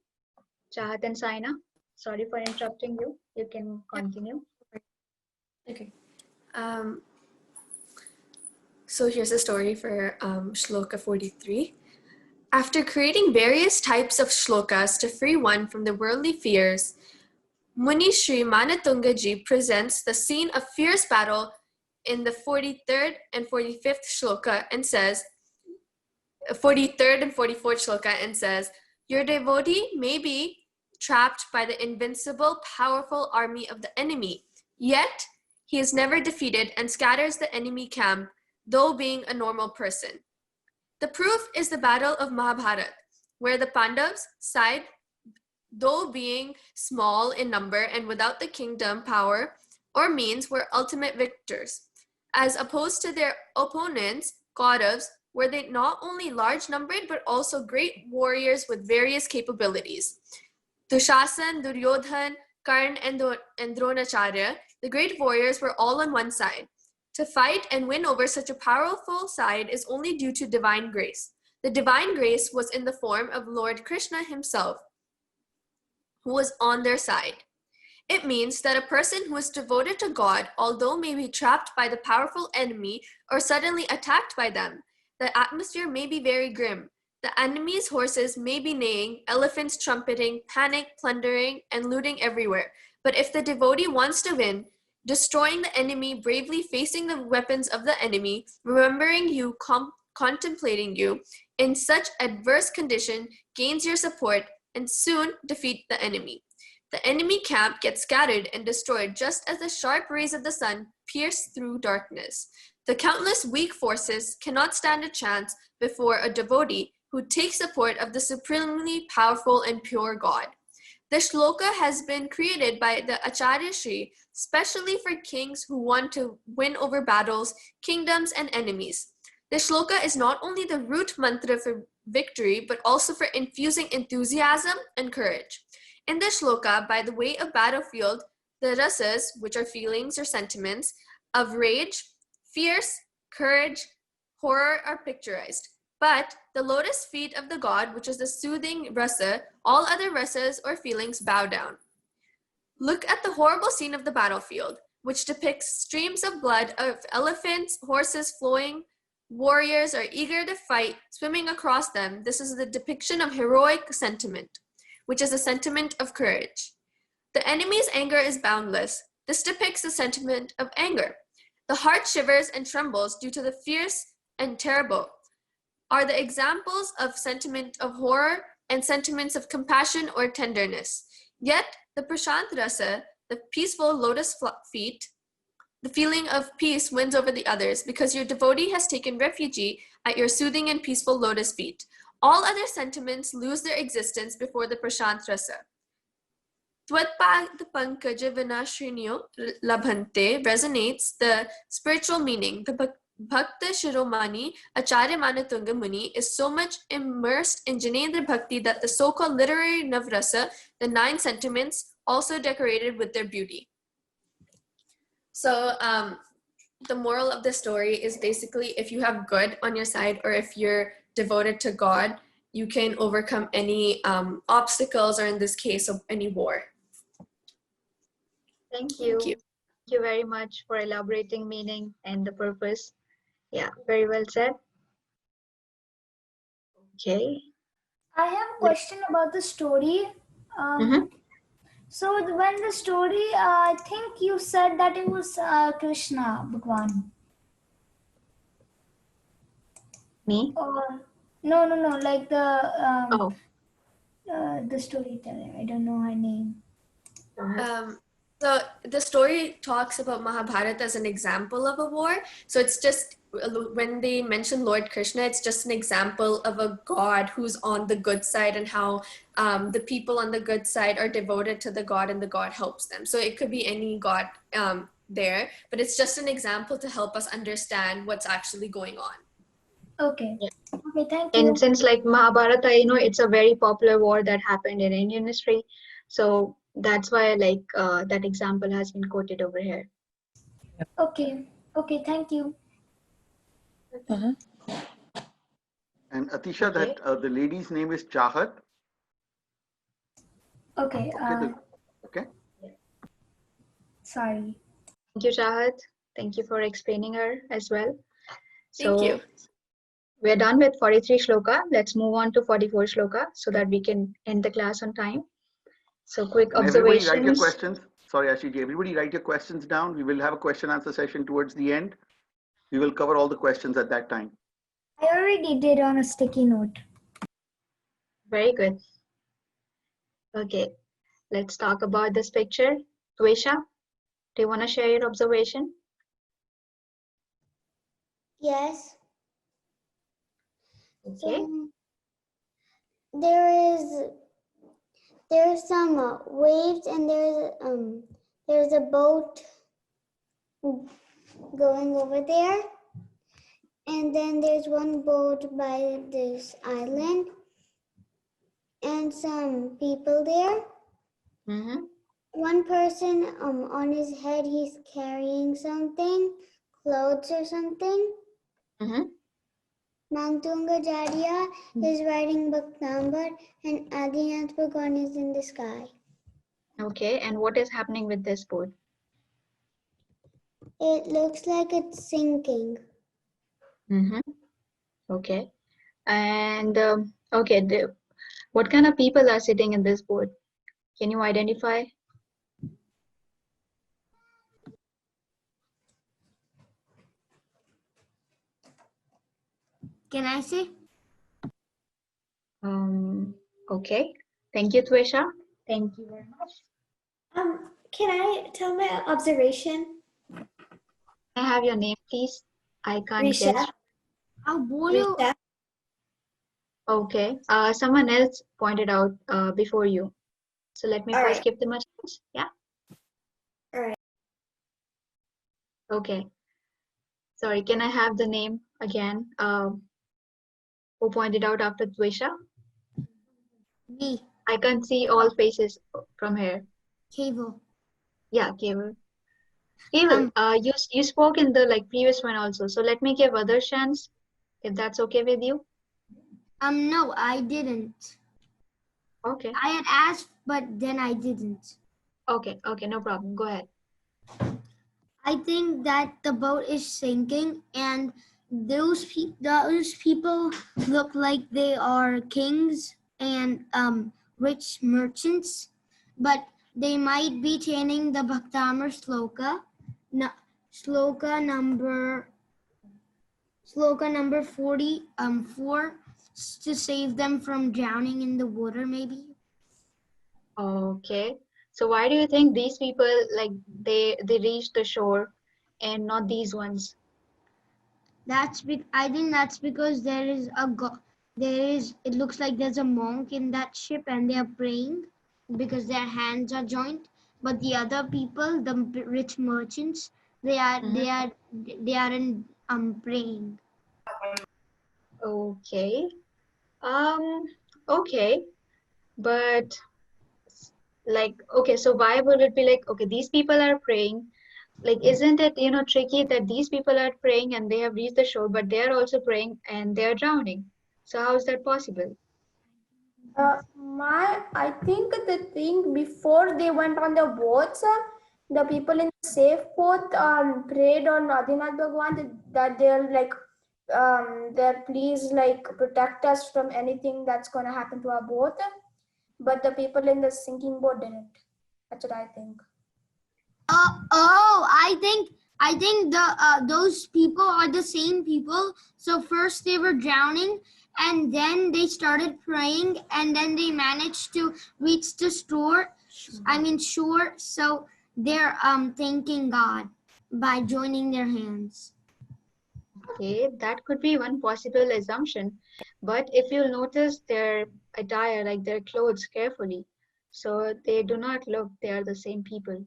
Chahat and Saina, sorry for interrupting you. You can continue. Okay. So here's a story for Shloka 43. After creating various types of shlokas to free one from the worldly fears, Muni Sri Manatungaji presents the scene of fierce battle in the 43rd and 45th shloka and says, 43rd and 44th shloka and says, your devotee may be trapped by the invincible, powerful army of the enemy, yet he is never defeated and scatters the enemy camp, though being a normal person. The proof is the battle of Mahabharata, where the Pandavas side, though being small in number and without the kingdom power or means, were ultimate victors, as opposed to their opponents, Kauravas, were they not only large numbered but also great warriors with various capabilities. Dushasan, Duryodhan, Karn, and Dronacharya, the great warriors, were all on one side. To fight and win over such a powerful side is only due to divine grace. The divine grace was in the form of Lord Krishna himself, who was on their side. It means that a person who is devoted to God, although may be trapped by the powerful enemy or suddenly attacked by them, the atmosphere may be very grim. The enemy's horses may be neighing, elephants trumpeting, panic, plundering, and looting everywhere. But if the devotee wants to win, destroying the enemy, bravely facing the weapons of the enemy, remembering you, contemplating you, in such adverse condition, gains your support and soon defeat the enemy. The enemy camp gets scattered and destroyed just as the sharp rays of the sun pierce through darkness. The countless weak forces cannot stand a chance before a devotee who takes support of the supremely powerful and pure God. The shloka has been created by the Acharya Shri specially for kings who want to win over battles, kingdoms, and enemies. The shloka is not only the root mantra for victory, but also for infusing enthusiasm and courage. In the shloka, by the way of battlefield, the rasas, which are feelings or sentiments, of rage, fierce, courage, horror are picturized. But the lotus feet of the god, which is the soothing rasa, all other rasas or feelings bow down. Look at the horrible scene of the battlefield, which depicts streams of blood of elephants, horses flowing. Warriors are eager to fight, swimming across them. This is the depiction of heroic sentiment, which is a sentiment of courage. The enemy's anger is boundless. This depicts the sentiment of anger. The heart shivers and trembles due to the fierce and terrible, are the examples of sentiment of horror and sentiments of compassion or tenderness. Yet, the prashant rasa, the peaceful lotus feet, the feeling of peace wins over the others because your devotee has taken refuge at your soothing and peaceful lotus feet. All other sentiments lose their existence before the Prashant Rasa. Tvatpad Pankaja Vinashrinyo Labhante resonates the spiritual meaning. The Bhakta Shiromani Acharya Manatunga Muni is so much immersed in Janendra Bhakti that the so-called literary Navrasa, the 9 sentiments, also decorated with their beauty. So the moral of the story is basically if you have good on your side or if you're devoted to God, you can overcome any obstacles or in this case of any war. Thank you. Thank you very much for elaborating meaning and the purpose. Yeah, very well said. Okay. I have a question about the story. So when the story, I think you said that it was Krishna Bhagwan. Me? Or no, like the storyteller. I don't know her name. So the story talks about Mahabharata as an example of a war. So it's just when they mention Lord Krishna, it's just an example of a god who's on the good side and how the people on the good side are devoted to the god and the god helps them. So it could be any god there, but it's just an example to help us understand what's actually going on. Okay. Okay, thank you. And since like Mahabharata, it's a very popular war that happened in Indian history. So that's why like that example has been quoted over here. Okay. Okay, thank you. And Atisha, that the lady's name is Chahat. Okay. Okay. Sorry. Thank you, Chahat. Thank you for explaining her as well. Thank you. We're done with 43 shloka. Let's move on to 44 shloka so that we can end the class on time. So quick observations. Everybody write your questions. Sorry, Ashiji. Everybody write your questions down. We will have a question answer session towards the end. We will cover all the questions at that time. I already did on a sticky note. Very good. Okay, let's talk about this picture. Tuesha, do you want to share your observation? Yes. Okay. So, there's some waves and there's a boat going over there, and then there's one boat by this island and some people there. One person on his head, he's carrying something, clothes or something. Mangtunga Jariya is riding Bhaktamar and Adinath Bhagwan is in the sky. Okay, and what is happening with this boat? It looks like it's sinking. Okay, and okay, what kind of people are sitting in this boat? Can you identify? Can I say? Okay, thank you, Tuesha. Thank you very much. Can I tell my observation? Can I have your name, please? I can't Risha. guess. Risha. Okay, someone else pointed out before you. So let me first give them a chance. Yeah. All right. Okay. Sorry, can I have the name again? Who pointed out after Tuesha? Me. I can't see all faces from here. Cable. Yeah, Keval. Keval, you spoke in the previous one also. So let me give other chance, if that's okay with you. No, I didn't. Okay. I had asked, but then I didn't. Okay, no problem. Go ahead. I think that the boat is sinking, and those people look like they are kings and rich merchants, but they might be chanting the Bhaktamar Shloka, Shloka number 44 to save them from drowning in the water, maybe. Okay. So why do you think these people they reach the shore and not these ones? I think that's because there is it looks like there's a monk in that ship and they are praying because their hands are joined. But the other people, the rich merchants, they aren't praying. Okay. Um, okay. But like, okay, so why would it be like, okay, these people are praying. Like, isn't it, tricky that these people are praying and they have reached the shore, but they are also praying and they are drowning? So how is that possible? I think the thing before they went on the boats, the people in the safe boat prayed on Adinath Bhagwan that they're like, they're please like protect us from anything that's gonna happen to our boat. But the people in the sinking boat didn't. That's what I think. I think those people are the same people. So first they were drowning, and then they started praying, and then they managed to reach the shore. So they're thanking God by joining their hands. Okay, that could be one possible assumption. But if you'll notice their attire, like their clothes carefully, so they do not look they are the same people.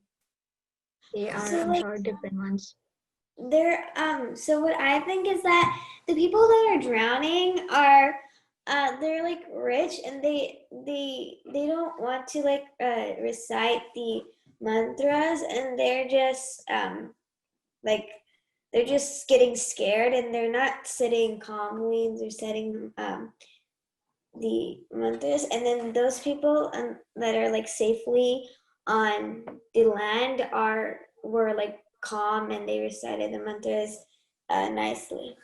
They are, So I'm like sure, different ones. so what I think is that the people that are drowning are they're like rich and they don't want to like recite the mantras, and they're just like they're just getting scared and they're not sitting calmly, they're setting the mantras. And then those people that are like safely on the land were like calm and they recited the mantras nicely.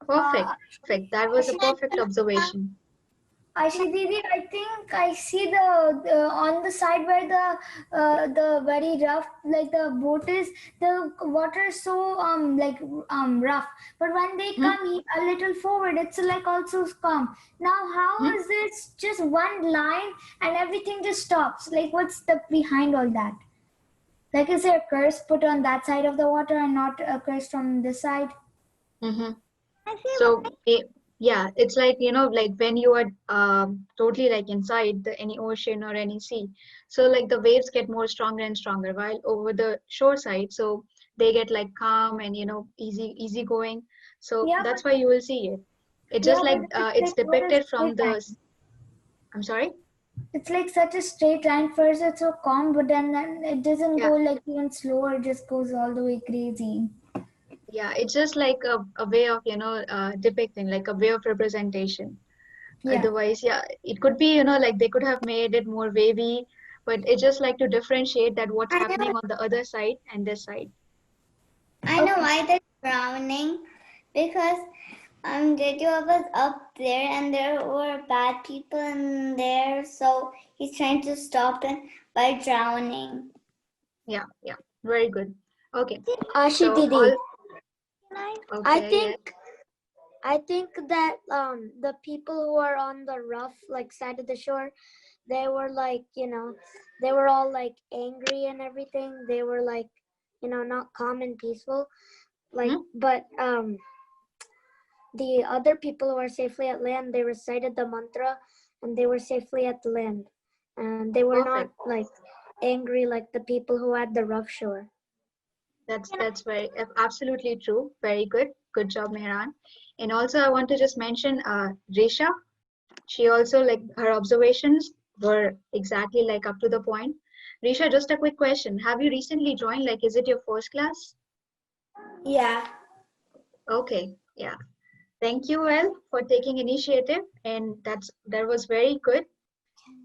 Perfect. Perfect. That was a perfect observation. Aishi Didi, I think I see the on the side where the very rough, like the boat is, the water is so rough. But when they come a little forward, it's like also calm. Now, how is this just one line and everything just stops? Like, what's the behind all that? Like, is there a curse put on that side of the water and not a curse from this side? Mm-hmm. So yeah, it's like, like when you are totally like inside any ocean or any sea. So like the waves get more stronger and stronger, while over the shore side, so they get like calm and easy going. So Yeah, that's why you will see it. It's yeah, just like but it's it's like what a depicted from straight the. line. I'm sorry. It's like such a straight line. First, it's so calm, but then it doesn't Yeah, go like even slower. It just goes all the way crazy. yeah. It's just like a way of depicting, like a way of representation. Yeah. Otherwise, yeah, it could be, like they could have made it more wavy, but it's just like to differentiate that what's I happening know, on the other side and this side. I know why they're drowning, because Jeju was up there and there were bad people in there, so he's trying to stop them by drowning. Yeah, yeah, very good. Okay, Ashi so Didi, all I okay, yes. think I think that the people who are on the rough like side of the shore, they were like, they were all like angry and everything. They were like, not calm and peaceful. Like, but the other people who are safely at land, they recited the mantra and they were safely at the land. And they were not Perfect. like angry like the people who had the rough shore. That's very absolutely true. Very good. Good job, Mehran. And also, I want to just mention Resha. She also like her observations were exactly like up to the point. Risha, just a quick question. Have you recently joined? Like, is it your first class? Yeah. Okay, yeah. Thank you, well, for taking initiative, and that was very good.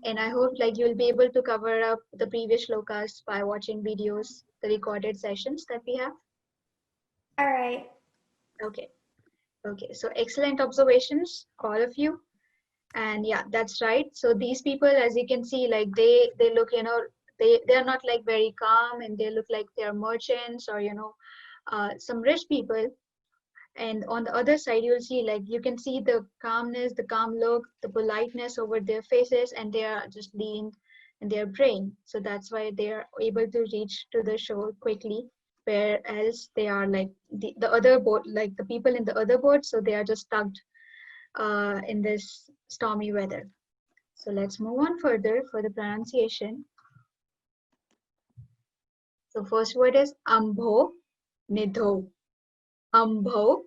And I hope like you'll be able to cover up the previous shlokas by watching videos, the recorded sessions that we have. All right. Okay, okay. So excellent observations, all of you. And yeah, that's right. So these people, as you can see, like they look, they're not like very calm, and they look like they're merchants or some rich people. And on the other side, you'll see like you can see the calmness, the calm look, the politeness over their faces, and they are just leaned and they're praying. So that's why they are able to reach to the shore quickly where else they are like the other boat, like the people in the other boat, so they are just stuck in this stormy weather. So let's move on further for the pronunciation. So first word is Ambho Nidho. Ambho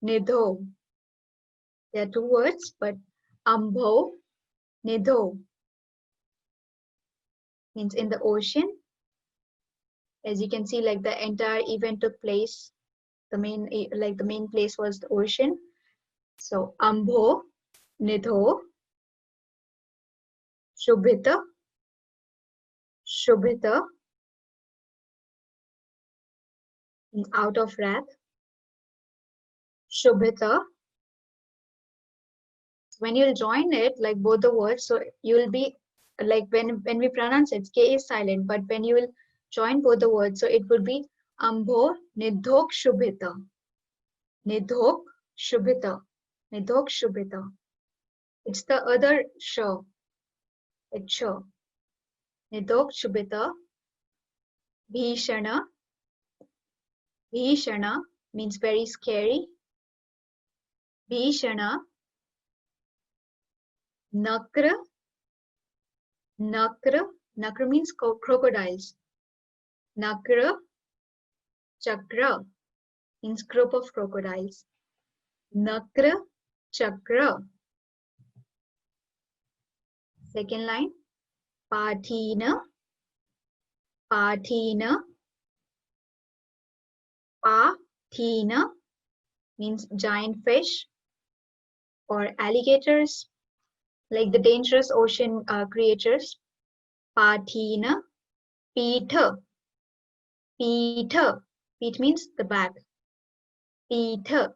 Nidho. There are two words, but Ambho Nidho means in the ocean. As you can see, like the entire event took place. The main place was the ocean. So Ambho Nidho Shubhita Shubhita means out of wrath. Shubhita. When you'll join it, like both the words, so you'll be like when we pronounce it, K is silent, but when you will join both the words, so it would be Ambho Nidhok Shubhita. Nidhok Shubhita. Nidhok Shubhita. It's the other sh. It's sh. Nidhok Shubhita. Bhishana. Bhishana means very scary. Bhishana. Nakra. Nakra. Nakra means crocodiles. Nakra. Chakra means group of crocodiles. Nakra. Chakra. Second line. Pathina. Pathina. Pathina means giant fish or alligators, like the dangerous ocean creatures. Pathina. Pitha. Pitha. Pit means the back. Pitha.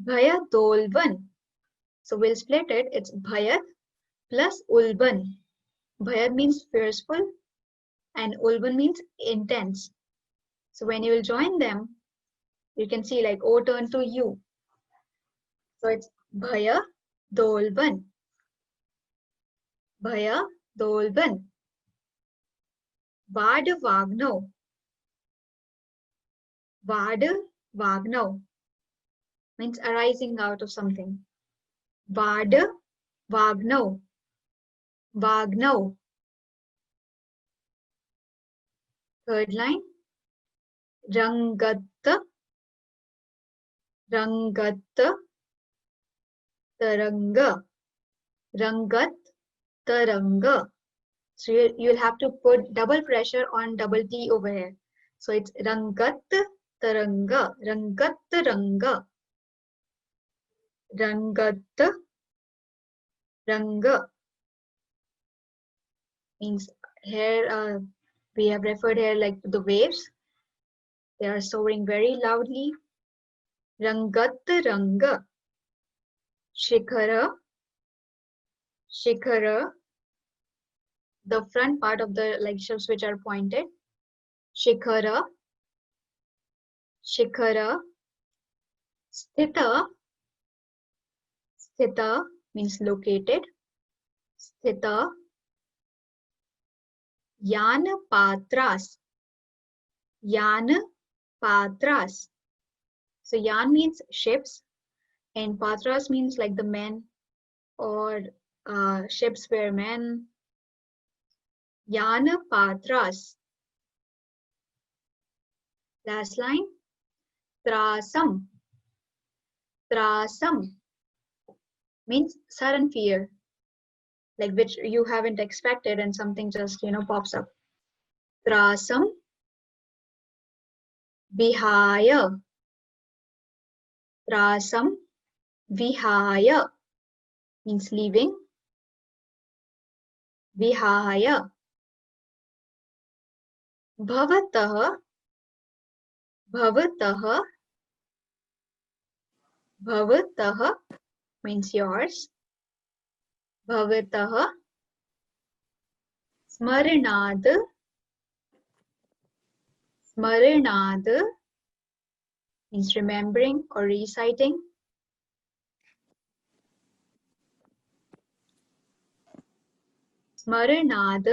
Bhaya Dolvan. So we'll split it. It's Bhayat plus Ulban. Bhayat means fearful and Ulban means intense. So when you will join them, you can see like O turn to U. So it's Bhaya Dolban. Bhaya Dolban. Vad Vagno. Vad Vagno means arising out of something. Vad Vagno. Vagno. Third line. Rangatta. Rangatta. Taranga. Rangat Taranga. So you'll have to put double pressure on double T over here. So it's Rangat Taranga. Rangat Taranga. Rangat Ranga means here we have referred here like to the waves. They are soaring very loudly. Rangat Ranga. Shikhara. Shikhara. The front part of the like ships which are pointed. Shikhara. Shikhara. Sthita. Sthita means located. Sthita. Yan Patras. Yan Patras. So Yan means ships and Patras means like the men or ships where men. Yan Patras. Last line. Trasam. Trasam means sudden fear, like which you haven't expected and something just pops up. Trasam. Vihaya. Trasam. Vihaya means leaving. Vihaya. Bhavatah. Bhavatah. Bhavatah means yours. Bhavatah. Smaranad. Smaranad means remembering or reciting. Smaranad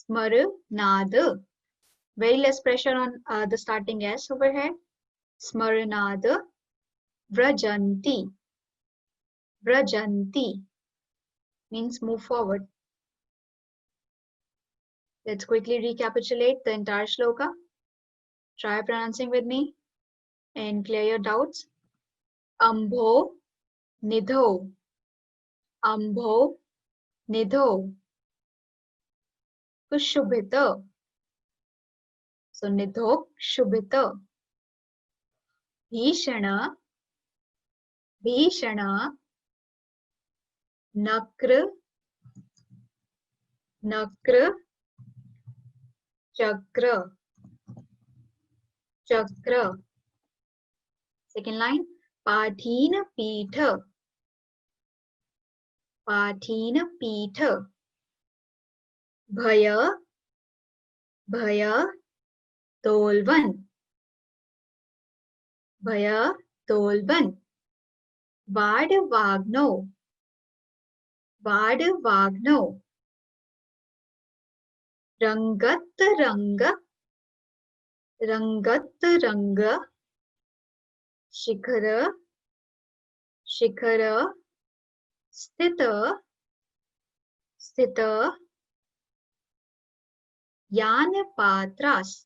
Smaranad. Very less pressure on the starting S over here. Smaranad. Vrajanti. Vrajanti means move forward. Let's quickly recapitulate the entire shloka. Try pronouncing with me and clear your doubts. Ambho Nidho. Ambho Nidho. Kushubhita. So Nidho Shubhita. Bhishana. Bhishana. Nakra. Nakra. Chakra. Chakra. Second line. Pathina Pitha. Pathina Pitha. Bhaya. Bhaya Tolvan. Bhaya Tolvan. Vadavagno. Vadavagno. Rangat Ranga. Rangat Ranga. Shikhara. Shikhara. Sthita. Sthita. Yana Patras.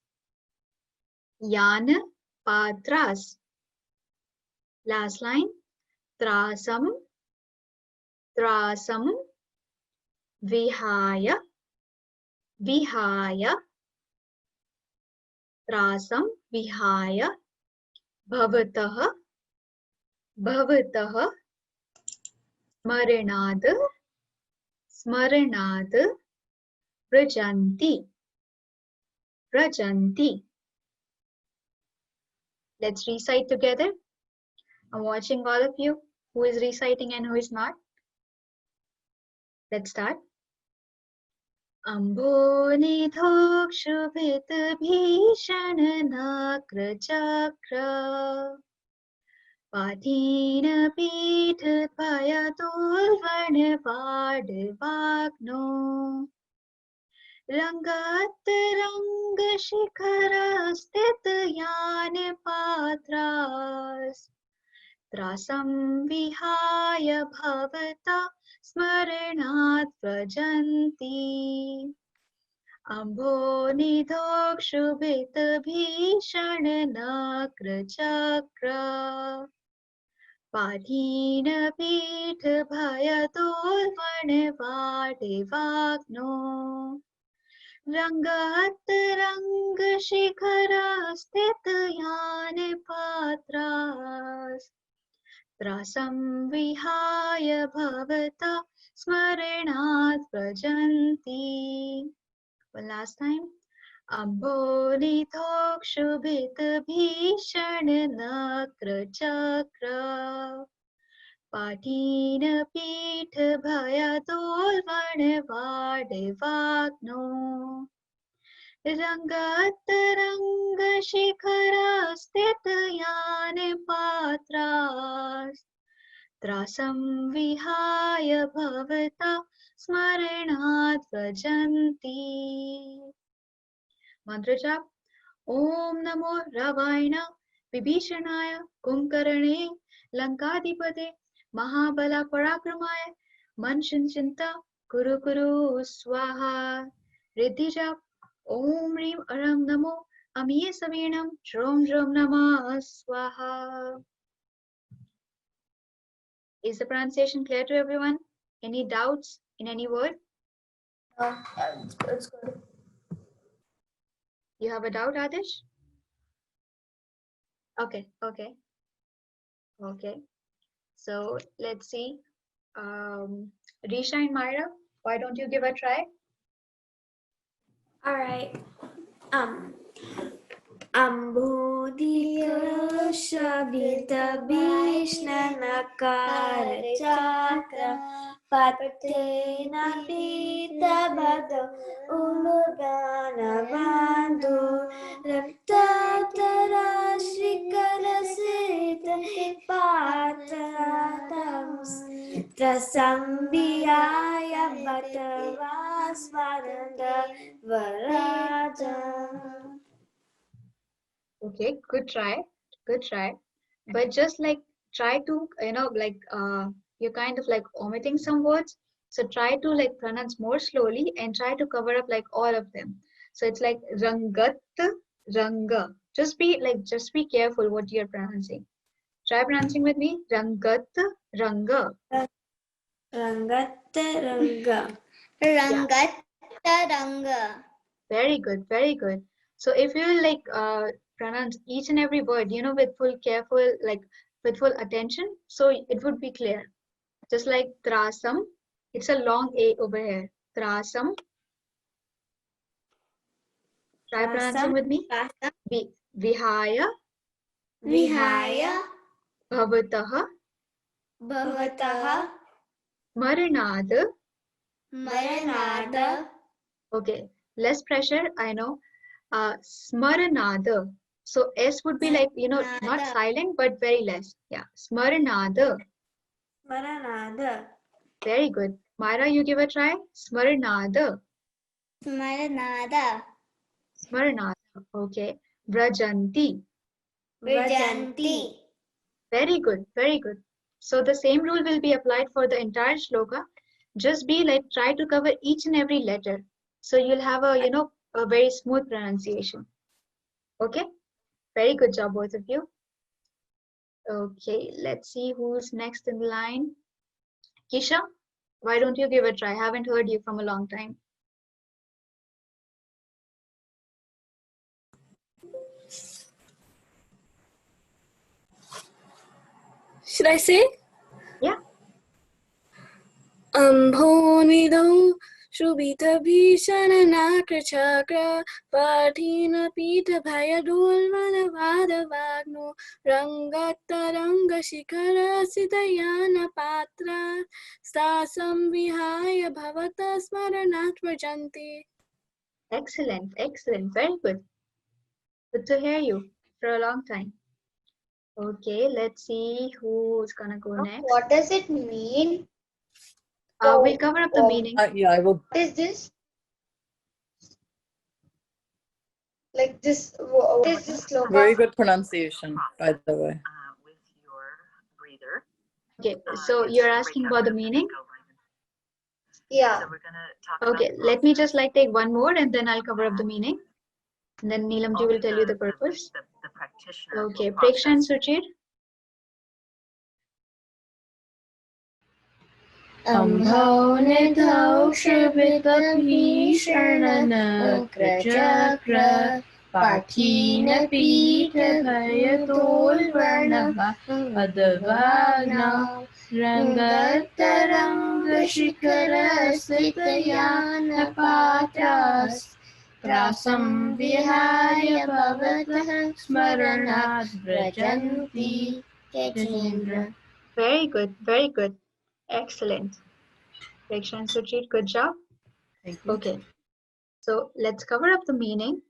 Yana Patras. Last line. Trasam. Trasam. Vihaya. Vihaya. Trasam Vihaya. Bhavatah. Bhavatah. Smaranad. Smaranad. Vrajanti. Vrajanti. Let's recite together. I'm watching all of you. Who is reciting and who is not? Let's start. Ambho nidhok shubhit bhishana nakra chakra. Pathina pitha payatul varna vadavagno. Rangat ranga shikhara sthit yan patras. Trasam vihaya bhavata smaranat vrajanti. Ambho nidhok shubhit bhishana nakra chakra. Pathina pitha bhayatol varna vadavagno. Rangat ranga shikhara sthit yan patras. Trasam vihaya bhavata smaranat vrajanti. One last time. Ambho nidhok shubhit bhishana nakra chakra. Pathina pitha bhayatol varna vadavagno. Rangat ranga shikhara sthit yan patras. Trasam vihaya bhavata smaranat vrajanti. Mantra jap. Om namo Ravayana Vibhishanaya Kumkarane Lankadipate Mahabala Parakramaya Manshinchinta Kuru Kuru Swaha. Riddhi jap. Om Rim Aram Namo Amiye Savinam Shrom Shrom Namah Swaha. Is the pronunciation clear to everyone? Any doubts in any word? It's good. You have a doubt, Adish? Okay. So let's see. Risha and Myra, why don't you give a try? All right. Ambodhika Shabita Bhishna Nakara Chakra Patena Pita Bhado Ulugana Bandhu Raptatara Shrikara Sita Patratams Trasambhiyaya Bhatava Swaranda Varada. Okay, good try, good try. But just like try to, you're kind of like omitting some words. So try to like pronounce more slowly and try to cover up like all of them. So it's like rangat, ranga. Just be careful what you're pronouncing. Try pronouncing with me. Rangat, ranga. Rangatta Ranga. Rangatta Ranga. Very good, very good. So if you like pronounce each and every word, with full careful, like with full attention, so it would be clear. Just like trasam, it's a long A over here. Trasam. Try pronouncing with me. Vihaya. Vihaya. Bhavataha. Bhavataha. Maranad. Maranada. Okay, less pressure, I know. Smaranada. So S would be like, not silent, but very less. Yeah, Smaranada. Maranada. Very good. Myra, you give a try. Smaranada. Smaranada. Smaranada. Okay. Vrajanti. Vrajanti. Very good. Very good. So the same rule will be applied for the entire shloka. Just be like, try to cover each and every letter. So you'll have a very smooth pronunciation. Okay. Very good job, both of you. Okay. Let's see who's next in the line. Kisha, why don't you give a try? I haven't heard you from a long time. Should I say? Yeah. Ambhonido Shubita Bhishana Nakra Chakra Pathina Pita Bhayadul Manavada Vagno Rangatta Ranga Shikara Sitayana Patra Stasam Vihaya Bhavata Smaranat Vajanti. Excellent, excellent, very good. Good to hear you for a long time. Okay, let's see who's gonna go next. What does it mean? We'll cover up the meaning. Yeah, I will. What is this? Like this, what is this sloka? Very good pronunciation, by the way. With your breather. Okay, so you're asking about the meaning? Yeah. So we're gonna talk Okay, let me just like take one more and then I'll cover up the meaning. And then Neelamji will tell you the purpose. The practitioner. Okay, Preksha and Suchir. Ambhonidhau Shubita Bhishana Chakra Pathina Pita Bhayadol Varnava Adavagna Rangataranga Shikara Sitayana Patras Prasam Vihaya Bhavatah Smaranat Vrajanti. Tejendra. Very good, very good. Excellent. Preksha and Suchir, good job. Thank you. Okay, so let's cover up the meaning.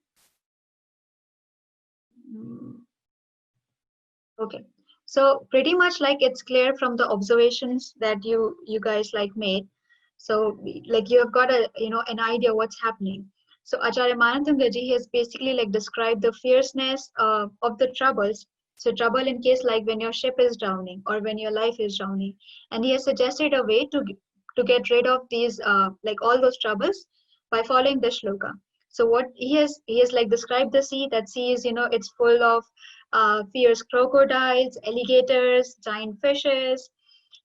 Okay, so pretty much like it's clear from the observations that you guys like made. So like you have got a an idea what's happening. So Acharya Manatungaji has basically like described the fierceness of the troubles. So trouble in case like when your ship is drowning or when your life is drowning, and he has suggested a way to get rid of these like all those troubles by following the shloka. So what he has like described the sea. That sea is it's full of fierce crocodiles, alligators, giant fishes,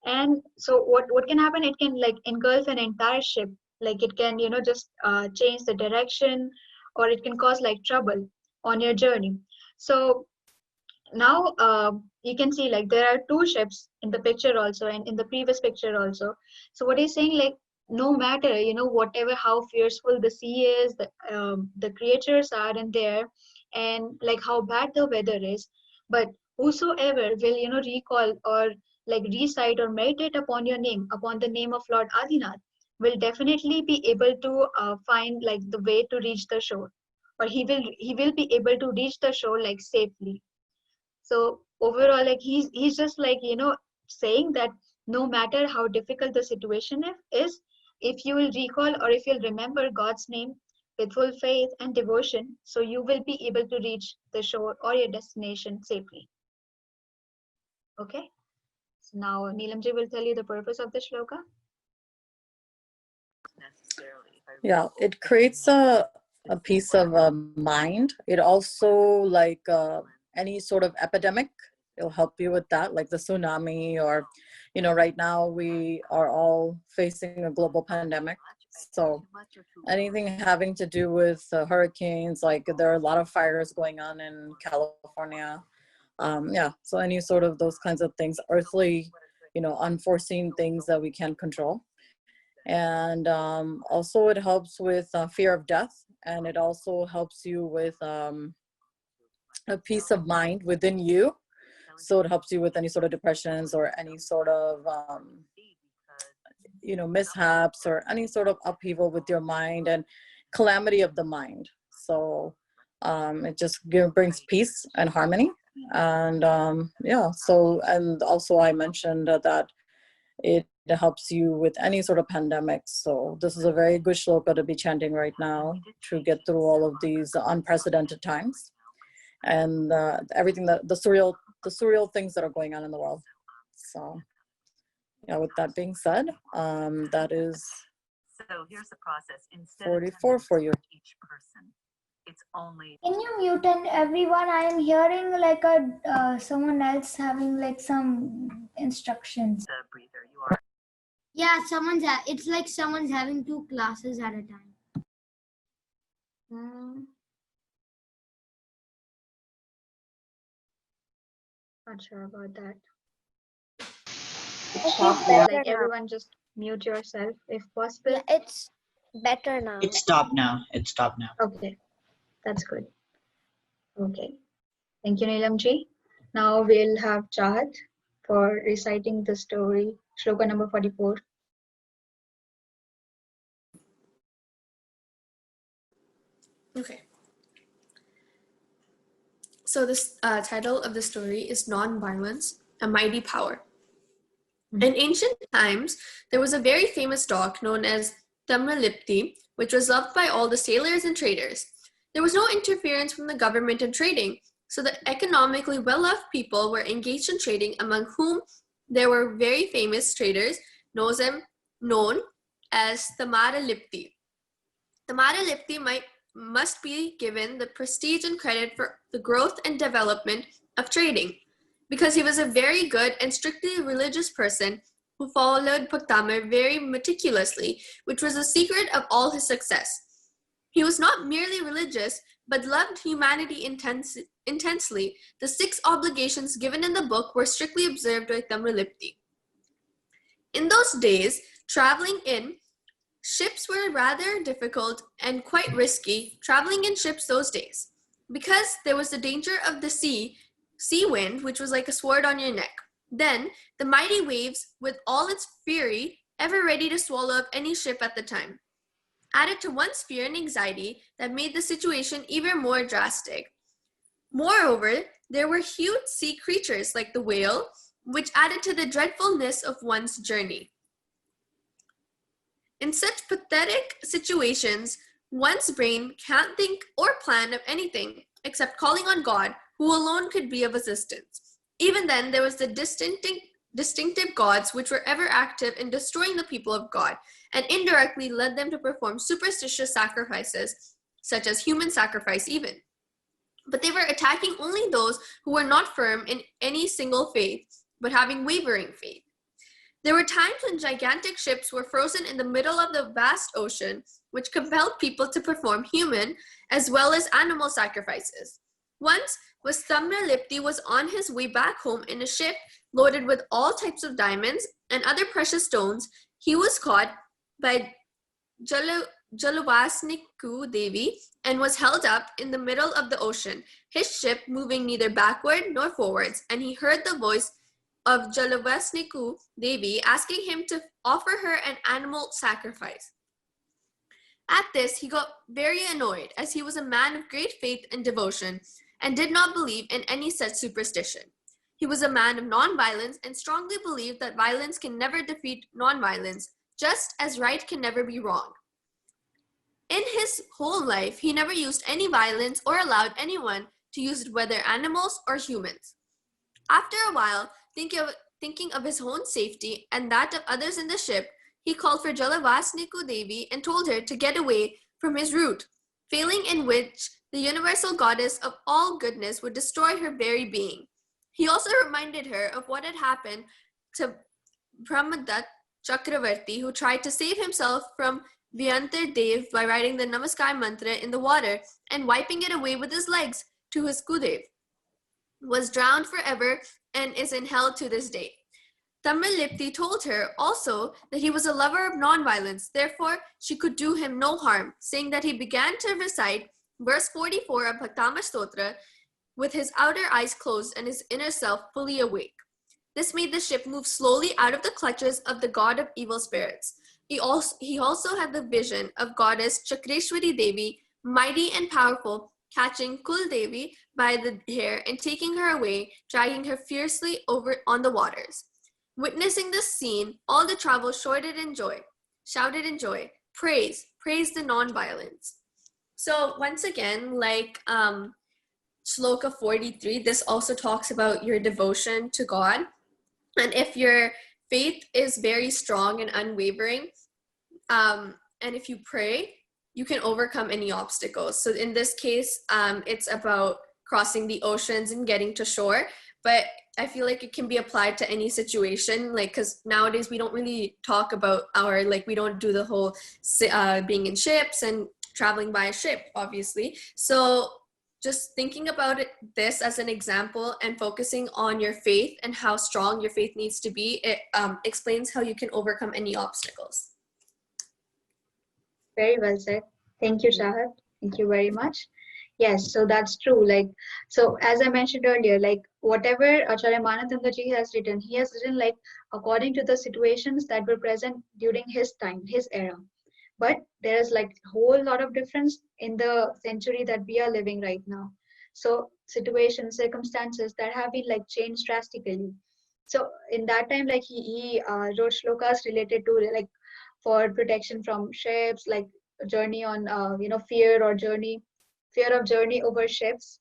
and so what can happen? It can like engulf an entire ship. Like it can just change the direction, or it can cause like trouble on your journey. So now you can see like there are two ships in the picture also and in the previous picture also. So what he's saying, like no matter whatever how fearful the sea is, the creatures are in there, and like how bad the weather is, but whosoever will recall or like recite or meditate upon your name, upon the name of Lord Adinath, will definitely be able to find like the way to reach the shore, or he will be able to reach the shore like safely. So overall, like he's just like saying that no matter how difficult the situation is, if you will recall or if you'll remember God's name with full faith and devotion, so you will be able to reach the shore or your destination safely. Okay? So now Neelamji will tell you the purpose of the shloka. Yeah, it creates a piece of mind. It also, like any sort of epidemic, it'll help you with that, like the tsunami, or, right now we are all facing a global pandemic. So anything having to do with hurricanes, like there are a lot of fires going on in California. Yeah, so any sort of those kinds of things, earthly, unforeseen things that we can't control. And also it helps with fear of death, and it also helps you with a peace of mind within you. So it helps you with any sort of depressions or any sort of mishaps or any sort of upheaval with your mind and calamity of the mind. So it just brings peace and harmony. And yeah, so, and also I mentioned that it helps you with any sort of pandemic. So this is a very good shloka to be chanting right now to get through all of these unprecedented times and everything that the surreal things that are going on in the world. So yeah, with that being said, that is So here's the process. Instead 44 for you. each person, it's only. Can you mute and everyone? I am hearing like someone else having like some instructions. The breather. You are. Yeah, it's like someone's having 2 classes at a time. Not sure about that. Okay, Like everyone just mute yourself if possible. Yeah, it's better now. It stopped now. It stopped now. Okay, that's good. Okay, thank you, Neelamji. Now we'll have Chahat for reciting the story, shloka number 44. Okay. So this title of the story is Non-Violence, a Mighty Power. In ancient times, there was a very famous dog known as Tamralipti, which was loved by all the sailors and traders. There was no interference from the government in trading, so the economically well-off people were engaged in trading, among whom there were very famous traders known as Tamaralipti. Tamaralipti must be given the prestige and credit for the growth and development of trading, because he was a very good and strictly religious person who followed Bhaktamar very meticulously, which was the secret of all his success. He was not merely religious, but loved humanity intensely. The 6 obligations given in the book were strictly observed by Tamralipti. In those days, traveling in ships were rather difficult and quite risky, traveling in ships those days, because there was the danger of the sea wind, which was like a sword on your neck. Then the mighty waves, with all its fury, ever ready to swallow up any ship at the time, added to one's fear and anxiety that made the situation even more drastic. Moreover, there were huge sea creatures like the whale, which added to the dreadfulness of one's journey. In such pathetic situations, one's brain can't think or plan of anything except calling on God, who alone could be of assistance. Even then, there was the distinctive gods which were ever active in destroying the people of God, and indirectly led them to perform superstitious sacrifices, such as human sacrifice even. But they were attacking only those who were not firm in any single faith, but having wavering faith. There were times when gigantic ships were frozen in the middle of the vast ocean, which compelled people to perform human as well as animal sacrifices. Once, Tamralipti was on his way back home in a ship loaded with all types of diamonds and other precious stones. He was caught by Jalavasniku Devi and was held up in the middle of the ocean, his ship moving neither backward nor forwards, and he heard the voice of Jalavasniku Devi asking him to offer her an animal sacrifice. At this, he got very annoyed, as he was a man of great faith and devotion, and did not believe in any such superstition. He was a man of non-violence and strongly believed that violence can never defeat non-violence, just as right can never be wrong. In his whole life, he never used any violence or allowed anyone to use it, whether animals or humans. After a while, thinking of his own safety and that of others in the ship, he called for Jalavasniku Devi and told her to get away from his route, failing in which the universal goddess of all goodness would destroy her very being. He also reminded her of what had happened to Brahmadat Chakravarti, who tried to save himself from Vyantar Dev by writing the Namaskar mantra in the water and wiping it away with his legs to his Kudev, was drowned forever and is in hell to this day. Tamilipti told her also that he was a lover of nonviolence, therefore she could do him no harm, saying that he began to recite verse 44 of Bhaktamar Stotra with his outer eyes closed and his inner self fully awake. This made the ship move slowly out of the clutches of the god of evil spirits. He also had the vision of goddess Chakreshwari Devi, mighty and powerful, catching Kul Devi by the hair and taking her away, dragging her fiercely over on the waters. Witnessing this scene, all the travelers shouted in joy, praise the non-violence. So once again, like Shloka 43, this also talks about your devotion to God. And if your faith is very strong and unwavering, and if you pray, you can overcome any obstacles. So in this case, it's about crossing the oceans and getting to shore. But I feel like it can be applied to any situation, like, because nowadays we don't really talk about we don't do the whole being in ships and traveling by a ship, obviously. So just thinking about this as an example and focusing on your faith and how strong your faith needs to be, it explains how you can overcome any obstacles. Very well said. Thank you, Shahat. Thank you very much. Yes, so that's true. Like, so as I mentioned earlier, like whatever Acharya Manatandaji has written, he has written like according to the situations that were present during his time, his era. But there is like a whole lot of difference in the century that we are living right now. So situations, circumstances that have been like changed drastically. So in that time, like he wrote shlokas related to like for protection from ships, like journey on fear of journey over ships.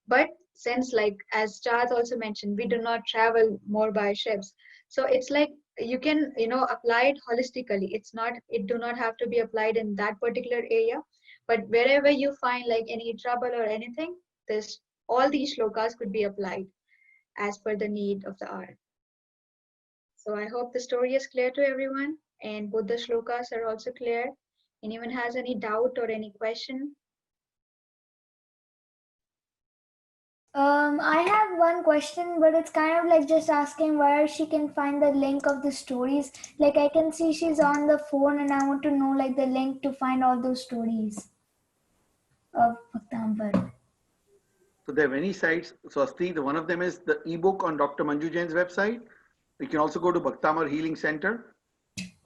But since like as Chad also mentioned, we do not travel more by ships, so it's like you can apply it holistically. It do not have to be applied in that particular area, but wherever you find like any trouble or anything, this all these shlokas could be applied as per the need of the hour. So I hope the story is clear to everyone, and both the shlokas are also clear. Anyone has any doubt or any question? I have one question, but it's kind of like just asking where she can find the link of the stories. Like I can see she's on the phone and I want to know like the link to find all those stories of Bhaktamar. So there are many sites. So Asti, one of them is the ebook on Dr. Manju Jain's website. You can also go to Bhaktamar Healing Center.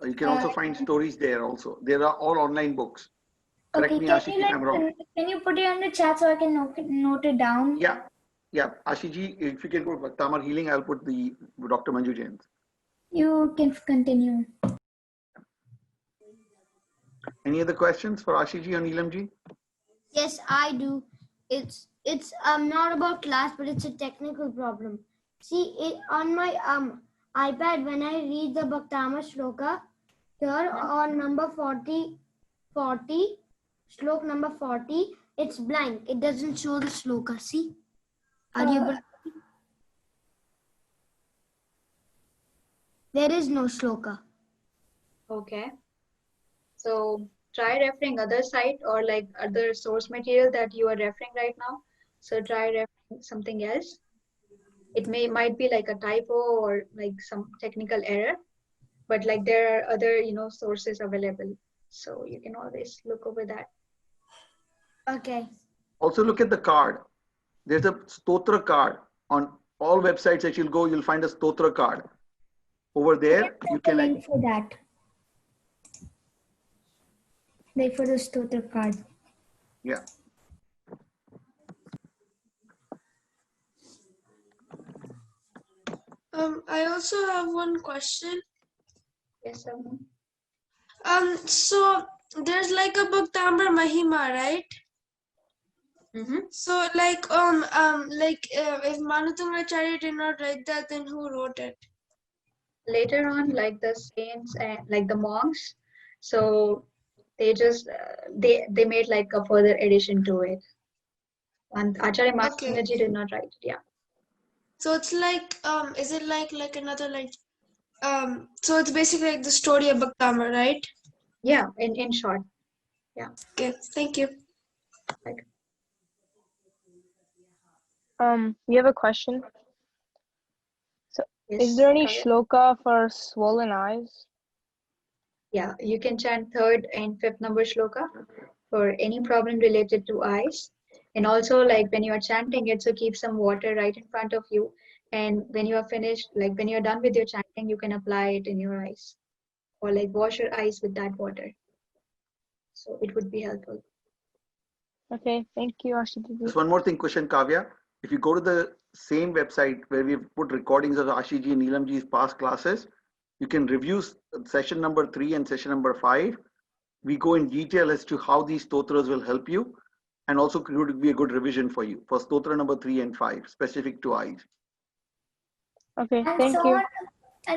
You can also find stories there also. There are all online books. Correct Okay, me, Ashish, if I'm wrong. can you put it on the chat so I can note it down? Yeah, Ashiji, if you can go to Bhaktamar Healing, I'll put the Dr. Manju Jain's. You can continue. Any other questions for Ashiji or Neelamji? Yes, I do. It's not about class, but it's a technical problem. See, on my iPad, when I read the Bhaktamar Shloka, here on number 40, Shlok number 40, it's blank. It doesn't show the Shloka. See? Are you able to see? There is no Shloka. Okay. So try referring other site or like other source material that you are referring right now. So try referring something else. It might be like a typo or like some technical error, but like there are other sources available. So you can always look over that. Okay. Also look at the card. There's a Stotra card on all websites that you'll go. You'll find a Stotra card. Over there, you can link for that. Like for the Stotra card. Yeah. I also have one question. Yes, So there's like a Bhaktamar Mahima, right? So if Manatungracharya did not write that, then who wrote it? Later on, like the saints and like the monks, so they just they made like a further addition to it. And Acharya Manatungraji did not write it. Yeah. So it's like is it like another like so it's basically like the story of Bhaktamar, right? Yeah, in short. Yeah. Okay, thank you. Like, We have a question. So, yes, is there any Kavya? shloka for swollen eyes? Yeah, you can chant third and fifth number shloka for any problem related to eyes. And also, like when you are chanting it, so keep some water right in front of you. And when you are finished, like when you're done with your chanting, you can apply it in your eyes or like wash your eyes with that water. So it would be helpful. Okay, thank you, Ashi Didi. Just one more thing, question, Kavya. If you go to the same website where we've put recordings of Ashiji and Neelamji's past classes, you can review session number 3 and session number 5. We go in detail as to how these stotras will help you, and also could be a good revision for you for stotra number 3 and 5, specific to eyes. Okay, And thank you.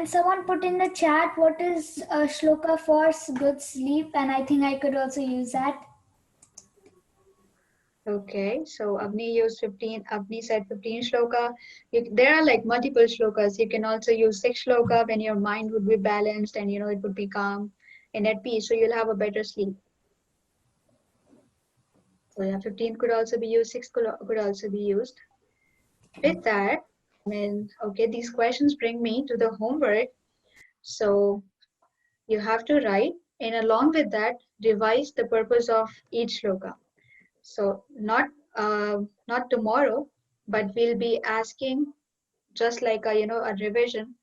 Someone put in the chat what is shloka for good sleep, and I think I could also use that. Okay, so Avni used 15, Avni said 15 shloka. There are like multiple shlokas. You can also use 6 shloka when your mind would be balanced and it would be calm and at peace. So you'll have a better sleep. So yeah, 15 could also be used, 6 could also be used. With that, okay, these questions bring me to the homework. So you have to write, and along with that, revise the purpose of each shloka. So not tomorrow, but we'll be asking just like a revision,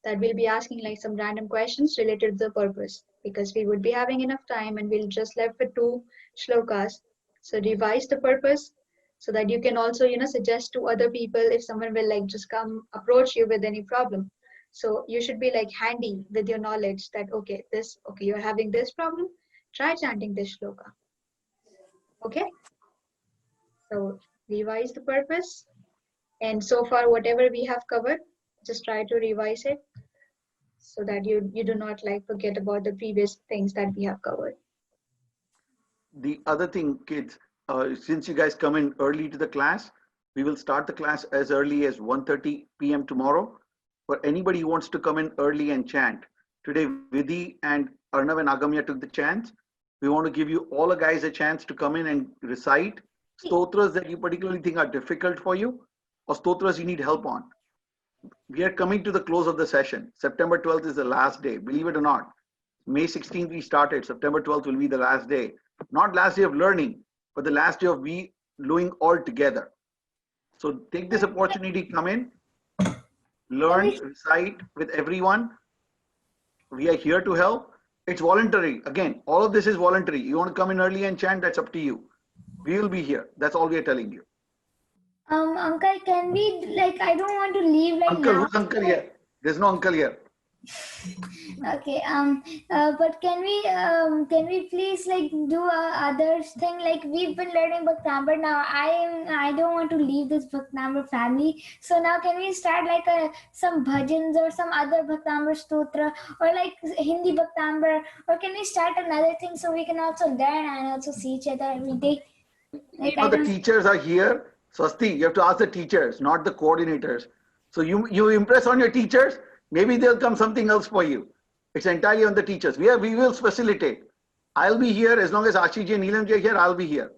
that we'll be asking like some random questions related to the purpose, because we would be having enough time and we'll just left with 2 shlokas. So revise the purpose so that you can also suggest to other people if someone will like just come approach you with any problem. So you should be like handy with your knowledge that okay you're having this problem, try chanting this shloka. Okay, so revise the purpose, and so far whatever we have covered, just try to revise it so that you do not like forget about the previous things that we have covered. The other thing, kids, since you guys come in early to the class, we will start the class as early as 1:30 p.m. tomorrow. For anybody who wants to come in early and chant, today Vidhi and Arnav and Agamya took the chance. We want to give you all the guys a chance to come in and recite stotras that you particularly think are difficult for you, or stotras you need help on. We are coming to the close of the session. September 12th is the last day, believe it or not. May 16th we started, September 12th will be the last day. Not last day of learning, but the last day of we doing all together. So take this opportunity, come in, learn, recite with everyone. We are here to help. It's voluntary. Again, all of this is voluntary. You want to come in early and chant, that's up to you. We will be here. That's all we are telling you. Uncle, can we like I don't want to leave like Uncle, now. who's uncle here? There's no uncle here. Okay, but can we please like do other thing, like we've been learning Bhaktamar now. I don't want to leave this Bhaktamar family. So now can we start like some bhajans or some other Bhaktamar stotra or like Hindi Bhaktamar, or can we start another thing so we can also learn and also see each other every day? Like The teachers are here. Swasti, you have to ask the teachers, not the coordinators. So you impress on your teachers, maybe they'll come something else for you. It's entirely on the teachers. We will facilitate. I'll be here as long as Ashiji and Neelamji are here, I'll be here.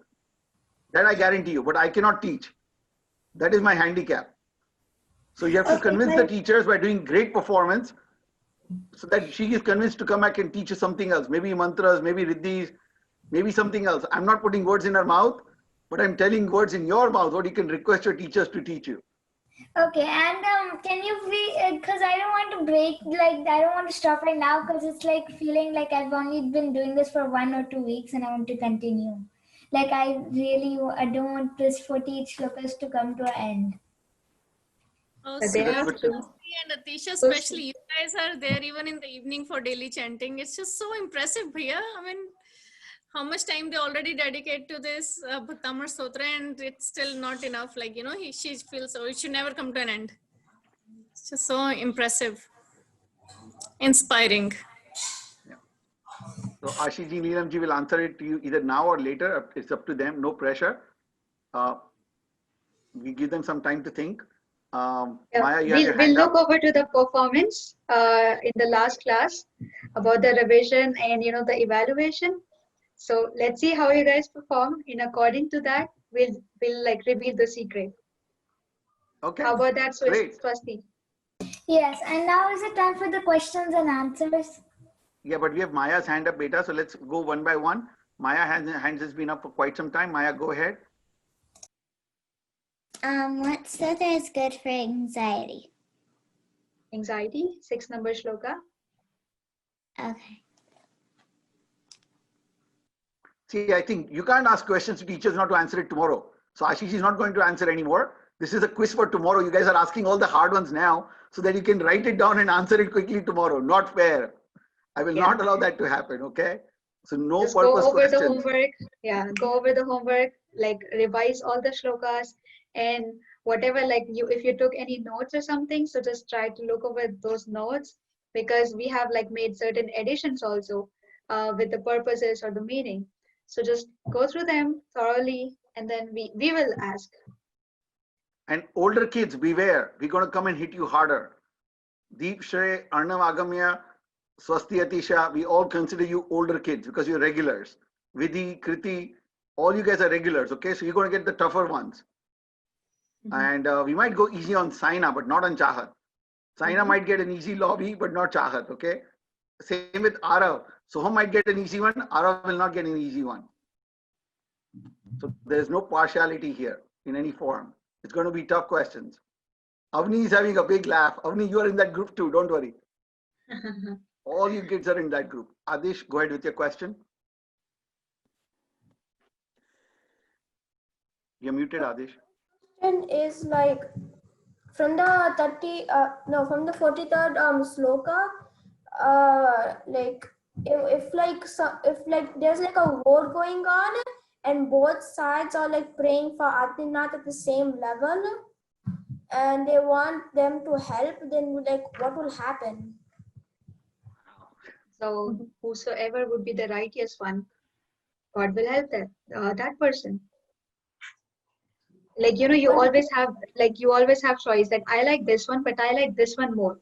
That I guarantee you, but I cannot teach. That is my handicap. So you have to convince the teachers by doing great performance so that she is convinced to come back and teach you something else. Maybe mantras, maybe riddhis, maybe something else. I'm not putting words in her mouth, but I'm telling words in your mouth what you can request your teachers to teach you. Okay, and can you please, because I don't want to break, like I don't want to stop right now because it's like feeling like I've only been doing this for 1 or 2 weeks and I want to continue. Like I don't want this 40 shlokas to come to an end. Oh, that they sweet. have good to. And Atisha, So, especially you guys are there even in the evening for daily chanting. It's just so impressive, Bhaiya. I mean, how much time they already dedicate to this Bhaktamar Stotra, and it's still not enough. Like, you know, she feels so it should never come to an end. It's just so impressive, inspiring. So Ashiji Neelamji will answer it to you either now or later. It's up to them. No pressure. We give them some time to think. yeah, Maya, you have your we'll hand look up. over to the performance in the last class about the revision and the evaluation. So let's see how you guys perform. In according to that, we'll like reveal the secret. Okay. How about that, Great. Swasti? Yes, and now is it time for the questions and answers? Yeah, but we have Maya's hand up, beta. So let's go one by one. Maya hands has been up for quite some time. Maya, go ahead. What sutra is good for anxiety? Anxiety, 6 number shloka. Okay. See, I think you can't ask questions to teachers not to answer it tomorrow. So Ashish is not going to answer anymore. This is a quiz for tomorrow. You guys are asking all the hard ones now so that you can write it down and answer it quickly tomorrow. Not fair. I will not allow that to happen. Okay. So no Just go purpose over the questions. homework. Yeah, go over the homework, like revise all the shlokas and whatever, like if you took any notes or something, so just try to look over those notes because we have like made certain additions also with the purposes or the meaning. So just go through them thoroughly and then we will ask. And older kids, beware. We're going to come and hit you harder. Deep Shre, Arnav Agamya, Swasti Atisha, we all consider you older kids because you're regulars. Vidhi, Kriti, all you guys are regulars, okay? So you're going to get the tougher ones. And we might go easy on Saina, but not on Chahat. Saina might get an easy lobby, but not Chahat, okay? Same with Arav. Soham might get an easy one, Arav will not get an easy one. So there's no partiality here in any form. It's going to be tough questions. Avni is having a big laugh. Avni, you are in that group too, don't worry. All you kids are in that group. Adish, go ahead with your question. You're muted, Adish. Question is like from the 43rd sloka, like if there's like a war going on and both sides are like praying for Adinath at the same level and they want them to help, then like what will happen? So whosoever would be the righteous one, God will help that person. Like you always have choice that I like this one, but I like this one more,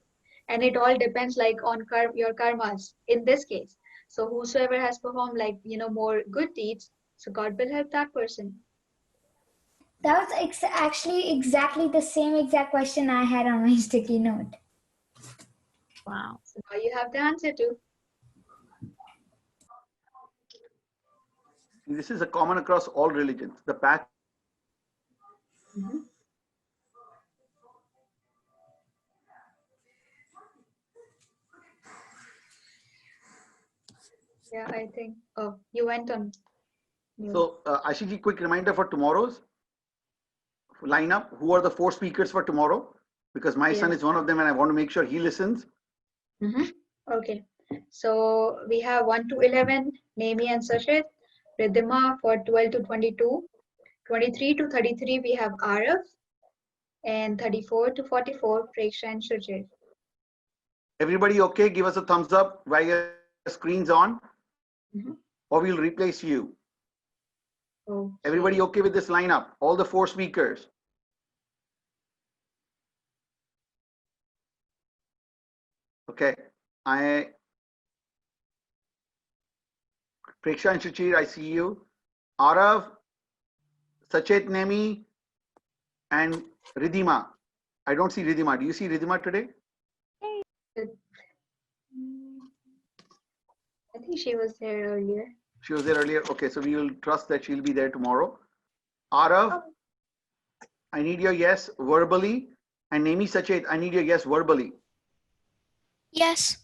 and it all depends like on your karmas in this case. So whosoever has performed like more good deeds, so God will help that person. That was actually exactly the same exact question I had on my sticky note. Wow. So now you have the answer too. This is a common across all religions. The path. Yeah, I think. Oh, you went on. So, Ashiji, quick reminder for tomorrow's lineup. Who are the 4 speakers for tomorrow? Because my son is one of them and I want to make sure he listens. Okay. So we have 1 to 11, Nemi and Sachet. Riddhima for 12 to 22. 23 to 33, we have Arav. And 34 to 44, Preksha and Shujit. Everybody okay? Give us a thumbs up while your screen's on. Or we'll replace you. Okay. Everybody okay with this lineup? All the 4 speakers. Okay. Preksha and Shuchir, I see you. Arav, Sachet, Nemi, and Riddhima. I don't see Riddhima. Do you see Riddhima today? I think she was there earlier. She was there earlier. Okay, so we will trust that she'll be there tomorrow. Arav, I need your yes verbally. And Nemi, Sachet, I need your yes verbally. Yes.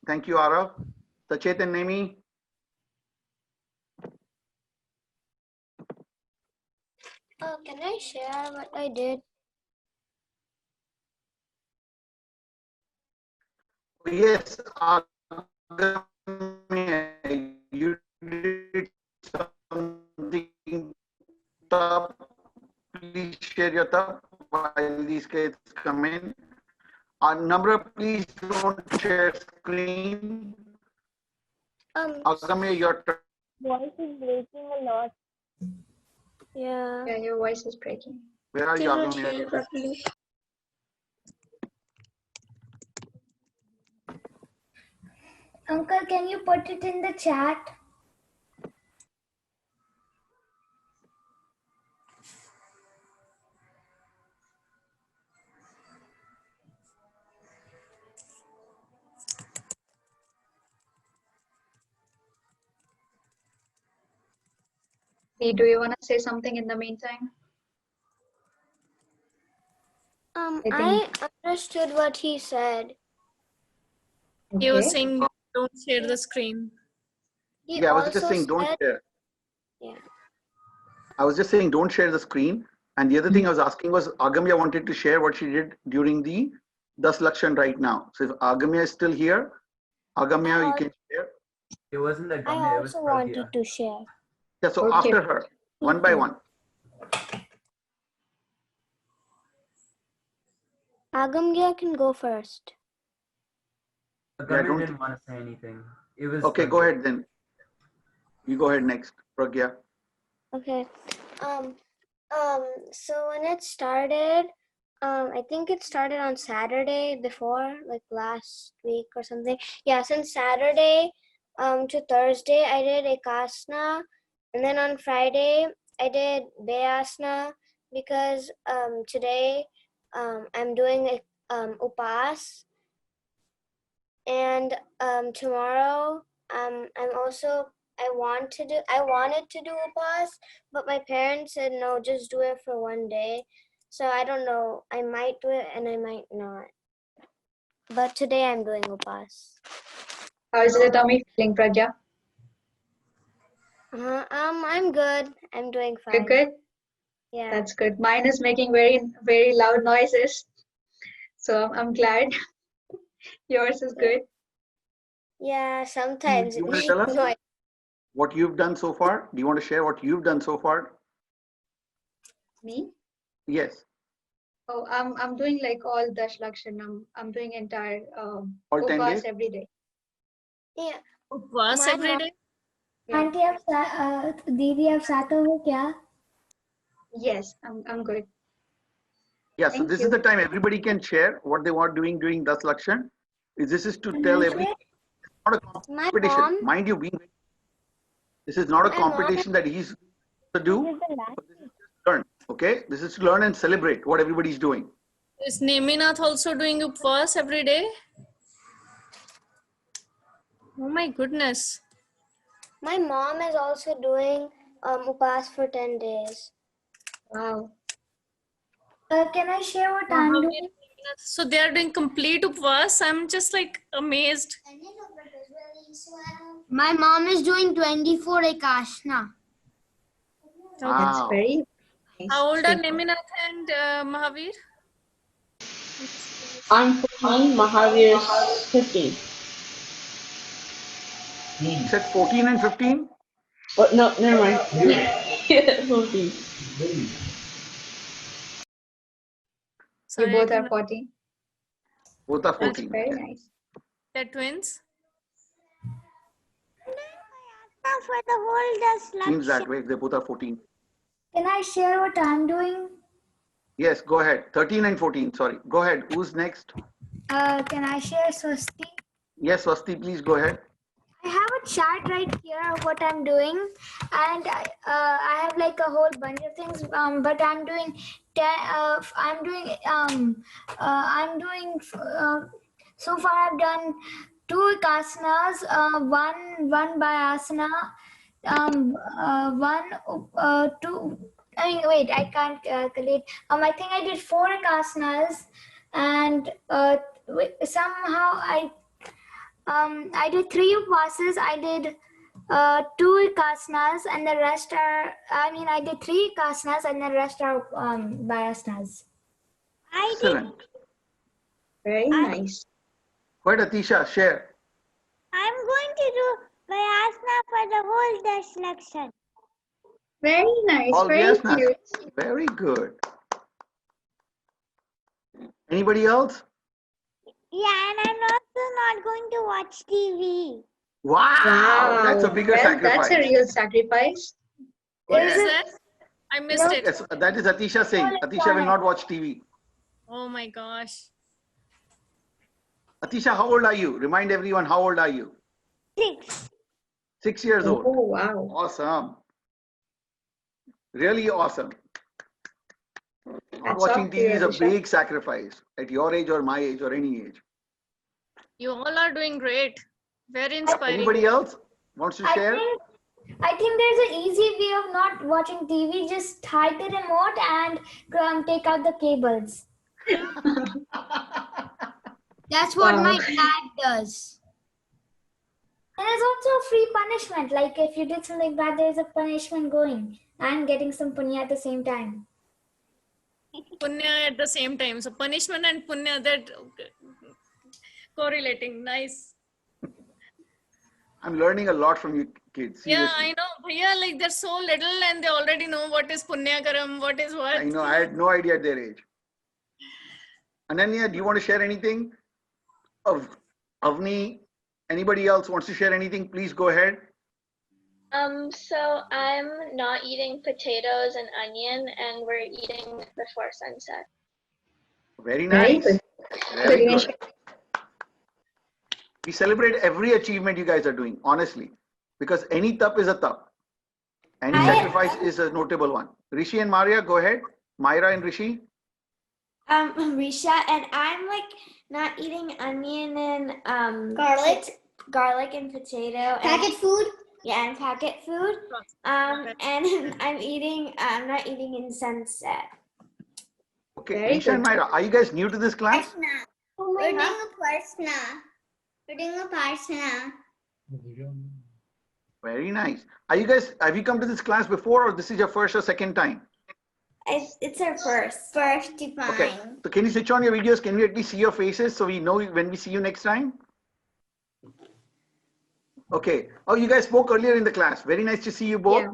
Thank you, Arav. Sachet and Nemi. Oh, can I share what I did? Yes, you did something tough. Please share your thought while these kids come in. Number, please don't share screen. Agame, your turn. Voice is breaking a lot. Yeah. Yeah, your voice is breaking. Where are you, Cannot hear Agame? you properly. Uncle, can you put it in the chat? Do you want to say something in the meantime? I understood what he said. He was Okay. saying don't share the screen. He Yeah, I was just also saying don't said, share. yeah. I was just saying don't share the screen. And the other thing I was asking was Agamya wanted to share what she did during the Das Lakshan right now. So if Agamya is still here, Agamya, you can share. It wasn't the I Gamya, it was also Pragya. wanted to share. Yeah, so Okay. after her, one by one. Agamya can go first. Gamya don't didn't want to say anything. It was Okay, go Pragya. ahead then. You go ahead next, Pragya. Okay. So when it started, I think it started on Saturday before, like last week or something. Yeah, since Saturday to Thursday, I did Ekasana, and then on Friday, I did Bayasana because today I'm doing Upas, and tomorrow I wanted to do Upas, but my parents said no, just do it for one day. So I don't know. I might do it and I might not. But today I'm doing Upas. How is the tummy feeling, Pragya? I'm good. I'm doing You're fine. good? Yeah. That's good. Mine is making very, very loud noises. So I'm glad. Yours is good. Yeah, sometimes Do you it want to makes tell us noise. what you've done so far? Do you want to share what you've done so far? Me? Yes. Oh, I'm doing like all Dash Lakshan. I'm doing entire All 10 days? Upas every day. Yeah. Upvas My every mom- day? Aunty आप दीदी आप साथ हो क्या? Yes, I'm good. Yeah, so Thank this you. is the time everybody can share what they were doing during Das Lakshan. This is to tell everybody. It's not a My competition. mom- Mind you, this is not a My mom- competition that he's to do. But this is just learn. Okay, this is to learn and celebrate what everybody's doing. Is Neminath also doing Upvas every day? Oh my goodness. My mom is also doing Upas for 10 days. Wow. Can I share what I'm doing? So they are doing complete Upvas. I'm just like amazed. My mom is doing 24 Ekasana. That's Wow. very nice. How old are Super. Neminath and Mahavir? I'm 14, Mahavir is 15. You said 14 and 15? Oh, no, never mind. 14. You Sorry, I both are couldn't- 14. Both are That's 14. very Okay. nice. They're twins? For the whole Dash Seems that Lakshan. way. They both are 14. Can I share what I'm doing? Yes, go ahead. 13 and 14. Sorry. Go ahead. Who's next? Can I share Swasti? Yes, Swasti, please go ahead. I have a chart right here of what I'm doing, and I have like a whole bunch of things. But I'm doing so far I've done 2 Ikasanas, one Bayasana, two. I mean, wait, I can't calculate. I think I did 4 Ikasanas, and somehow I did 3 upasas. I did 2 ikasanas, and the rest are. I did 3 ikasanas, and the rest are vayasanas. Excellent. Very nice. Go ahead, Atisha, share. I'm going to do Vyasana for the whole Dashlakshan. Very nice. All Very yes, cute. very good. Anybody else? Yeah, and I'm also not going to watch TV. Wow, that's a Wow. bigger Well, sacrifice. that's a real sacrifice. What Yes. is that? I missed it. Yes, that is Atisha saying. Atisha will not watch TV. Oh my gosh. Atisha, how old are you? Remind everyone, how old are you? 6. 6 years old. Oh, wow. Awesome. Really awesome. Not Hats watching off to you, TV is a Atisha. big sacrifice at your age or my age or any age. You all are doing great. Very inspiring. Anybody else wants to share? I think there's an easy way of not watching TV. Just hide the remote and take out the cables. That's what Wow. my dad does. And there's also a free punishment. Like if you did something bad, there's a punishment going and getting some punya at the same time. Punya at the same time. So punishment and punya, that correlating. Nice. I'm learning a lot from you kids. Seriously. Yeah, I know. Bhaiya, like they're so little and they already know what is punya karam, what is what. I know. I had no idea at their age. Ananya, do you want to share anything? Avni, anybody else wants to share anything? Please go ahead. So I'm not eating potatoes and onion, and we're eating before sunset. Very Very nice. good. Very good. We celebrate every achievement you guys are doing, honestly, because any tap is a tap. Any sacrifice is a notable one. Rishi and Maria, go ahead. Myra and Rishi. Risha, and I'm like not eating onion and garlic and potato. Packet food? Yeah, and packet food. And I'm not eating in sunset. Okay, Very Risha and good. Myra, are you guys new to this class? We're doing a parsna. We're doing a parsna. Very nice. Are you guys, have you come to this class before or this is your first or second time? It's our first. First time. Okay, so can you switch on your videos? Can we at least see your faces so we know when we see you next time? Okay. Oh, you guys spoke earlier in the class. Very nice to see you both.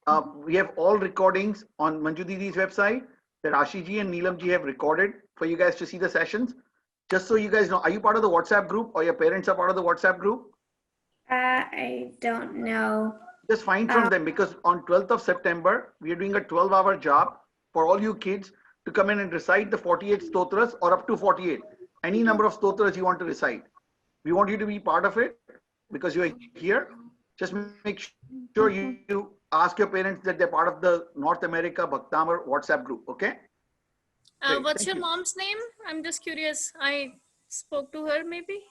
Yeah. We have all recordings on Manju Didi's website that Ashiji and Neelam ji have recorded for you guys to see the sessions. Just so you guys know, are you part of the WhatsApp group or your parents are part of the WhatsApp group? I don't know. Just find from them, because on 12th of September, we are doing a 12-hour job for all you kids to come in and recite the 48 stotras or up to 48. Any number of stotras you want to recite. We want you to be part of it because you are here. Just make sure you ask your parents that they're part of the North America Bhaktamar WhatsApp group, okay? Great, What's thank your you. mom's name? I'm just curious. I spoke to her maybe.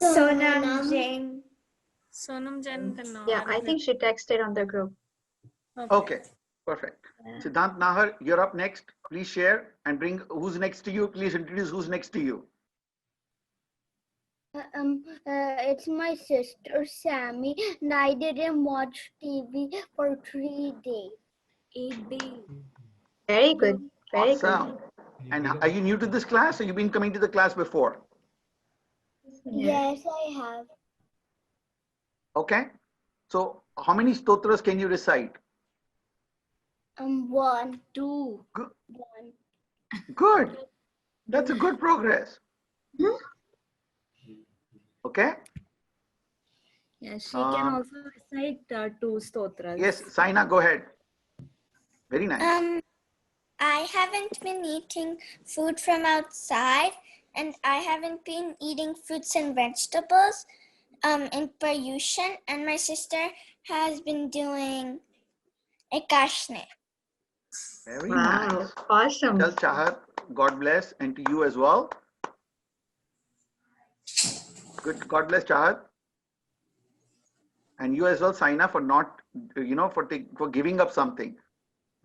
Sonam Jain. Sonam Jain. Then no, Yeah, I think she texted on the group. Okay, perfect. Siddhant Nahar, you're up next. Please share and bring who's next to you. Please introduce who's next to you. It's my sister Sammy, and I didn't watch TV for 3 days. 8 days. Very good. Very Awesome. And are you new to this class or you've been coming to the class before? Yes, I have. Okay. So how many stotras can you recite? 1, 2, 1. Good. That's a good progress. Okay. Yes, she can also recite 2 stotras. Yes, Saina, go ahead. Very nice. I haven't been eating food from outside, and I haven't been eating fruits and vegetables in Paryushan, and my sister has been doing Ekashne. Very Wow, nice. awesome. Tell Chahat, God bless, and to you as well. Good. God bless Chahat. And you as well, Saina, for not, for giving up something.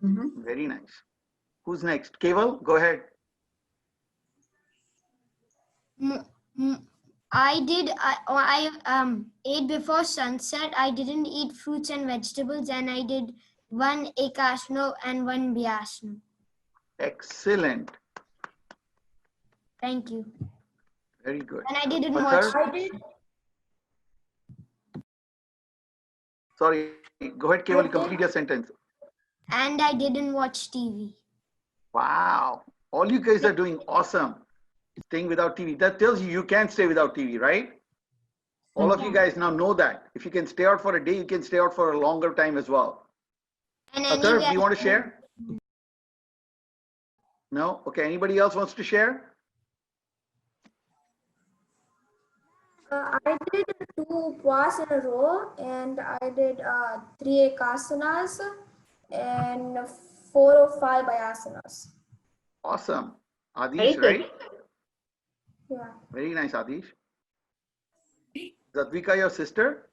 Very nice. Who's next? Keval, go ahead. I ate before sunset. I didn't eat fruits and vegetables, and I did 1 Ekashno and 1 Vyasno. Excellent. Thank you. Very good. And I didn't Athar? watch. I did. Sorry, go ahead, Keval, I complete did. your sentence. And I didn't watch TV. Wow. All you guys are doing awesome. Staying without TV. That tells you you can stay without TV, right? All of you guys now know that. If you can stay out for a day, you can stay out for a longer time as well. And Athar, anyway, do you want to share? No? Okay, anybody else wants to share? I did 2 upvas in a row, and I did 3 ekasanas and 4 or 5 ayasanas. Awesome. Very Adish, good. right? Yeah. Very nice, Adish. Is Advika your sister?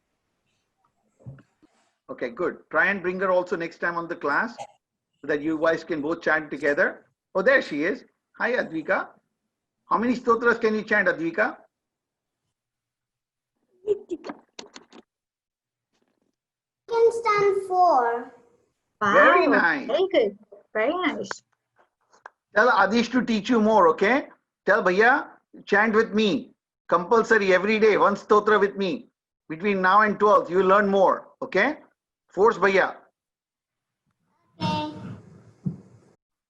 Okay, good. Try and bring her also next time on the class so that you guys can both chant together. Oh, there she is. Hi, Advika. How many stotras can you chant, Advika? Can stand 4. Wow. Very nice. Very good. Very nice. Tell Adish to teach you more, okay? Tell Bhaiya, chant with me. Compulsory every day, 1 stotra with me. Between now and 12th, you will learn more, okay? Force Bhaiya. Okay.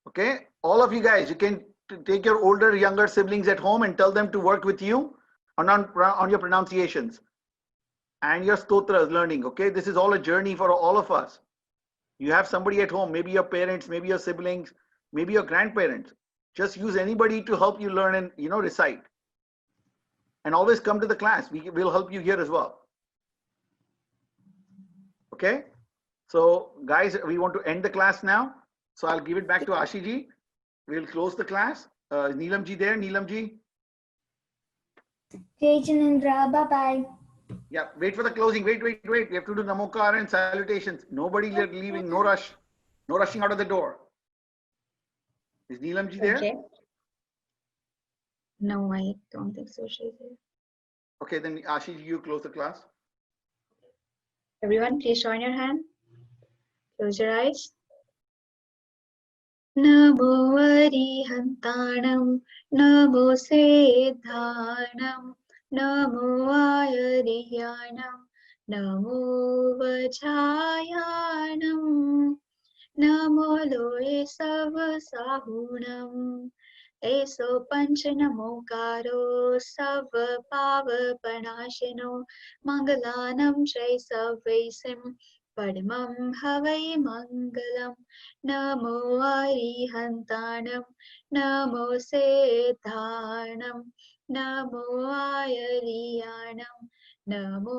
Okay? All of you guys, you can take your older, younger siblings at home and tell them to work with you on your pronunciations and your stotras learning, okay? This is all a journey for all of us. You have somebody at home, maybe your parents, maybe your siblings, maybe your grandparents. Just use anybody to help you learn and, recite. And always come to the class. We will help you here as well. Okay? So guys, we want to end the class now. So I'll give it back to Ashiji. We'll close the class. Neelamji there, Neelamji. Okay, Janindra, bye-bye. Yeah, wait for the closing. Wait. We have to do Namokar and salutations. Nobody leaving, no rush. No rushing out of the door. Is Neelamji there? Okay. No, I don't think so. She's there. Okay, then Ashiji, you close the class. Everyone, please join your hand. Close your eyes. Namo Arihantanam, Namo Siddhanam, Namo Ayariyanam, Namo Vajayanam, Namo Loe Savasahunam, Eso Panchanamokaro, Sava Pava Panashino, Mangalanam Jai Savaisim, Padmam Havai Mangalam, Namo Arihantanam, Namo Siddhanam, Namo Ayariyanam, Namo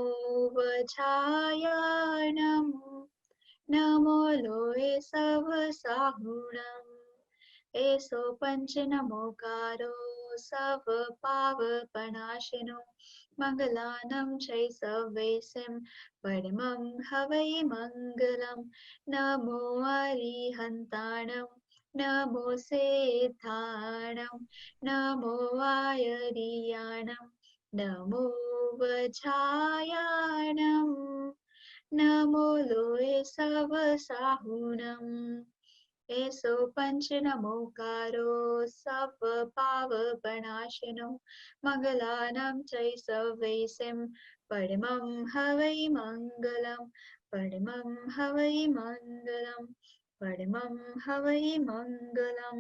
Vajayanam, Namo Loe Savasahunam, Eso Panchanamokaro, Sava Pava Panashino, Mangalanam Chai Savaisim, Padmam Havai Mangalam, Namo Arihantanam, Namo Siddhanam, Namo Ayariyanam, Namo Vajayanam, Namo Loe Savasahunam, Eso Panchanamokaro, Sava Pava Panashino, Mangalanam Chai Savaisim, Padmam Havai Mangalam, Padmam Havai Mangalam, Padmam Havai Mangalam.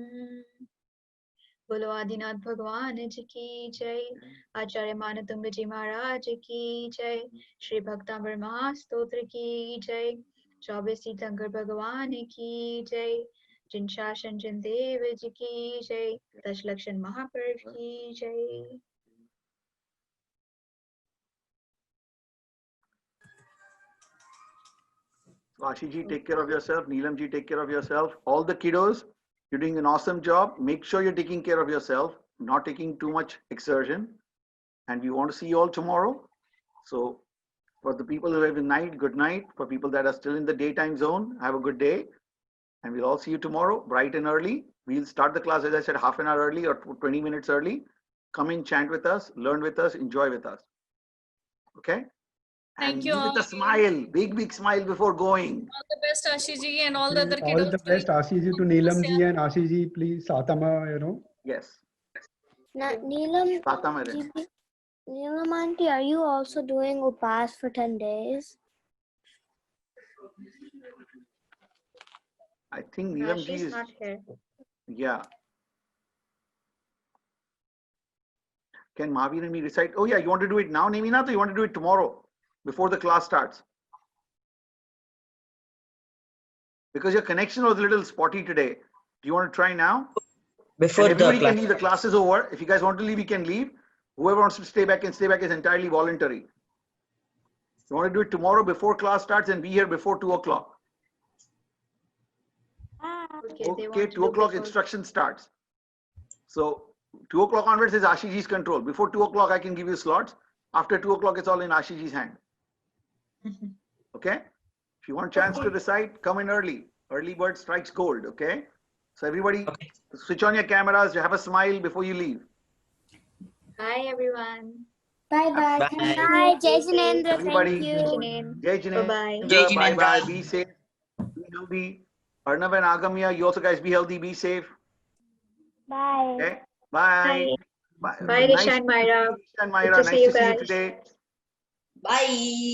बोलो आदिनाथ भगवान जी की जय, आचार्य मानतुंग जी महाराज की जय, श्री भक्तामृत महास्तोत्र की जय, 24 तीर्थंकर भगवान की जय, जिन शासन जिन देव जी की जय, दशलक्षण महापर्व की जय। Ashiji, take care of yourself. Neelamji, take care of yourself. All the kiddos, you're doing an awesome job. Make sure you're taking care of yourself, not taking too much exertion. And we want to see you all tomorrow. So for the people who have a night, good night. For people that are still in the daytime zone, have a good day. And we'll all see you tomorrow, bright and early. We'll start the class, as I said, half an hour early or 20 minutes early. Come in, chant with us, learn with us, enjoy with us. Okay? Thank And you leave all. with a smile, big smile before going. All the best, Ashiji, and all the other All kiddos. the best, Ashiji, to Neelamji and Ashiji, please, Satama, Yes. Neelam, Bhaktamar. Neelam auntie, are you also doing upas for 10 days? I think Neelam ji She's is. not here. Yeah. Can Mahavir and me recite? Oh yeah, you want to do it now, Nemina, or you want to do it tomorrow before the class starts? Because your connection was a little spotty today. Do you want to try now? Before And everybody the can class. leave. The class is over. If you guys want to leave, you can leave. Whoever wants to stay back can stay back. Is entirely voluntary. You want to do it tomorrow before class starts and be here before 2 o'clock. Okay, 2 o'clock instruction starts. So 2 o'clock onwards is Ashiji's control. Before 2 o'clock, I can give you slots. After 2 o'clock, it's all in Ashiji's hand. Okay? If you want a chance to recite, come in early. Early bird strikes gold. Okay? So everybody, switch on your cameras. Have a smile before you leave. Bye, everyone. Bye-bye. Bye. Thank Bye, you. Jai Jinendra. Everybody, Thank you. Jai Bye-bye. Jinendra. Bye-bye. Be safe. Be healthy. Arnav and Agamya, you also guys be healthy. Be safe. Bye. Okay? Bye. Bye, Risha and Myra. Risha and Good Myra. to Nice see you to see you guys. today. Bye.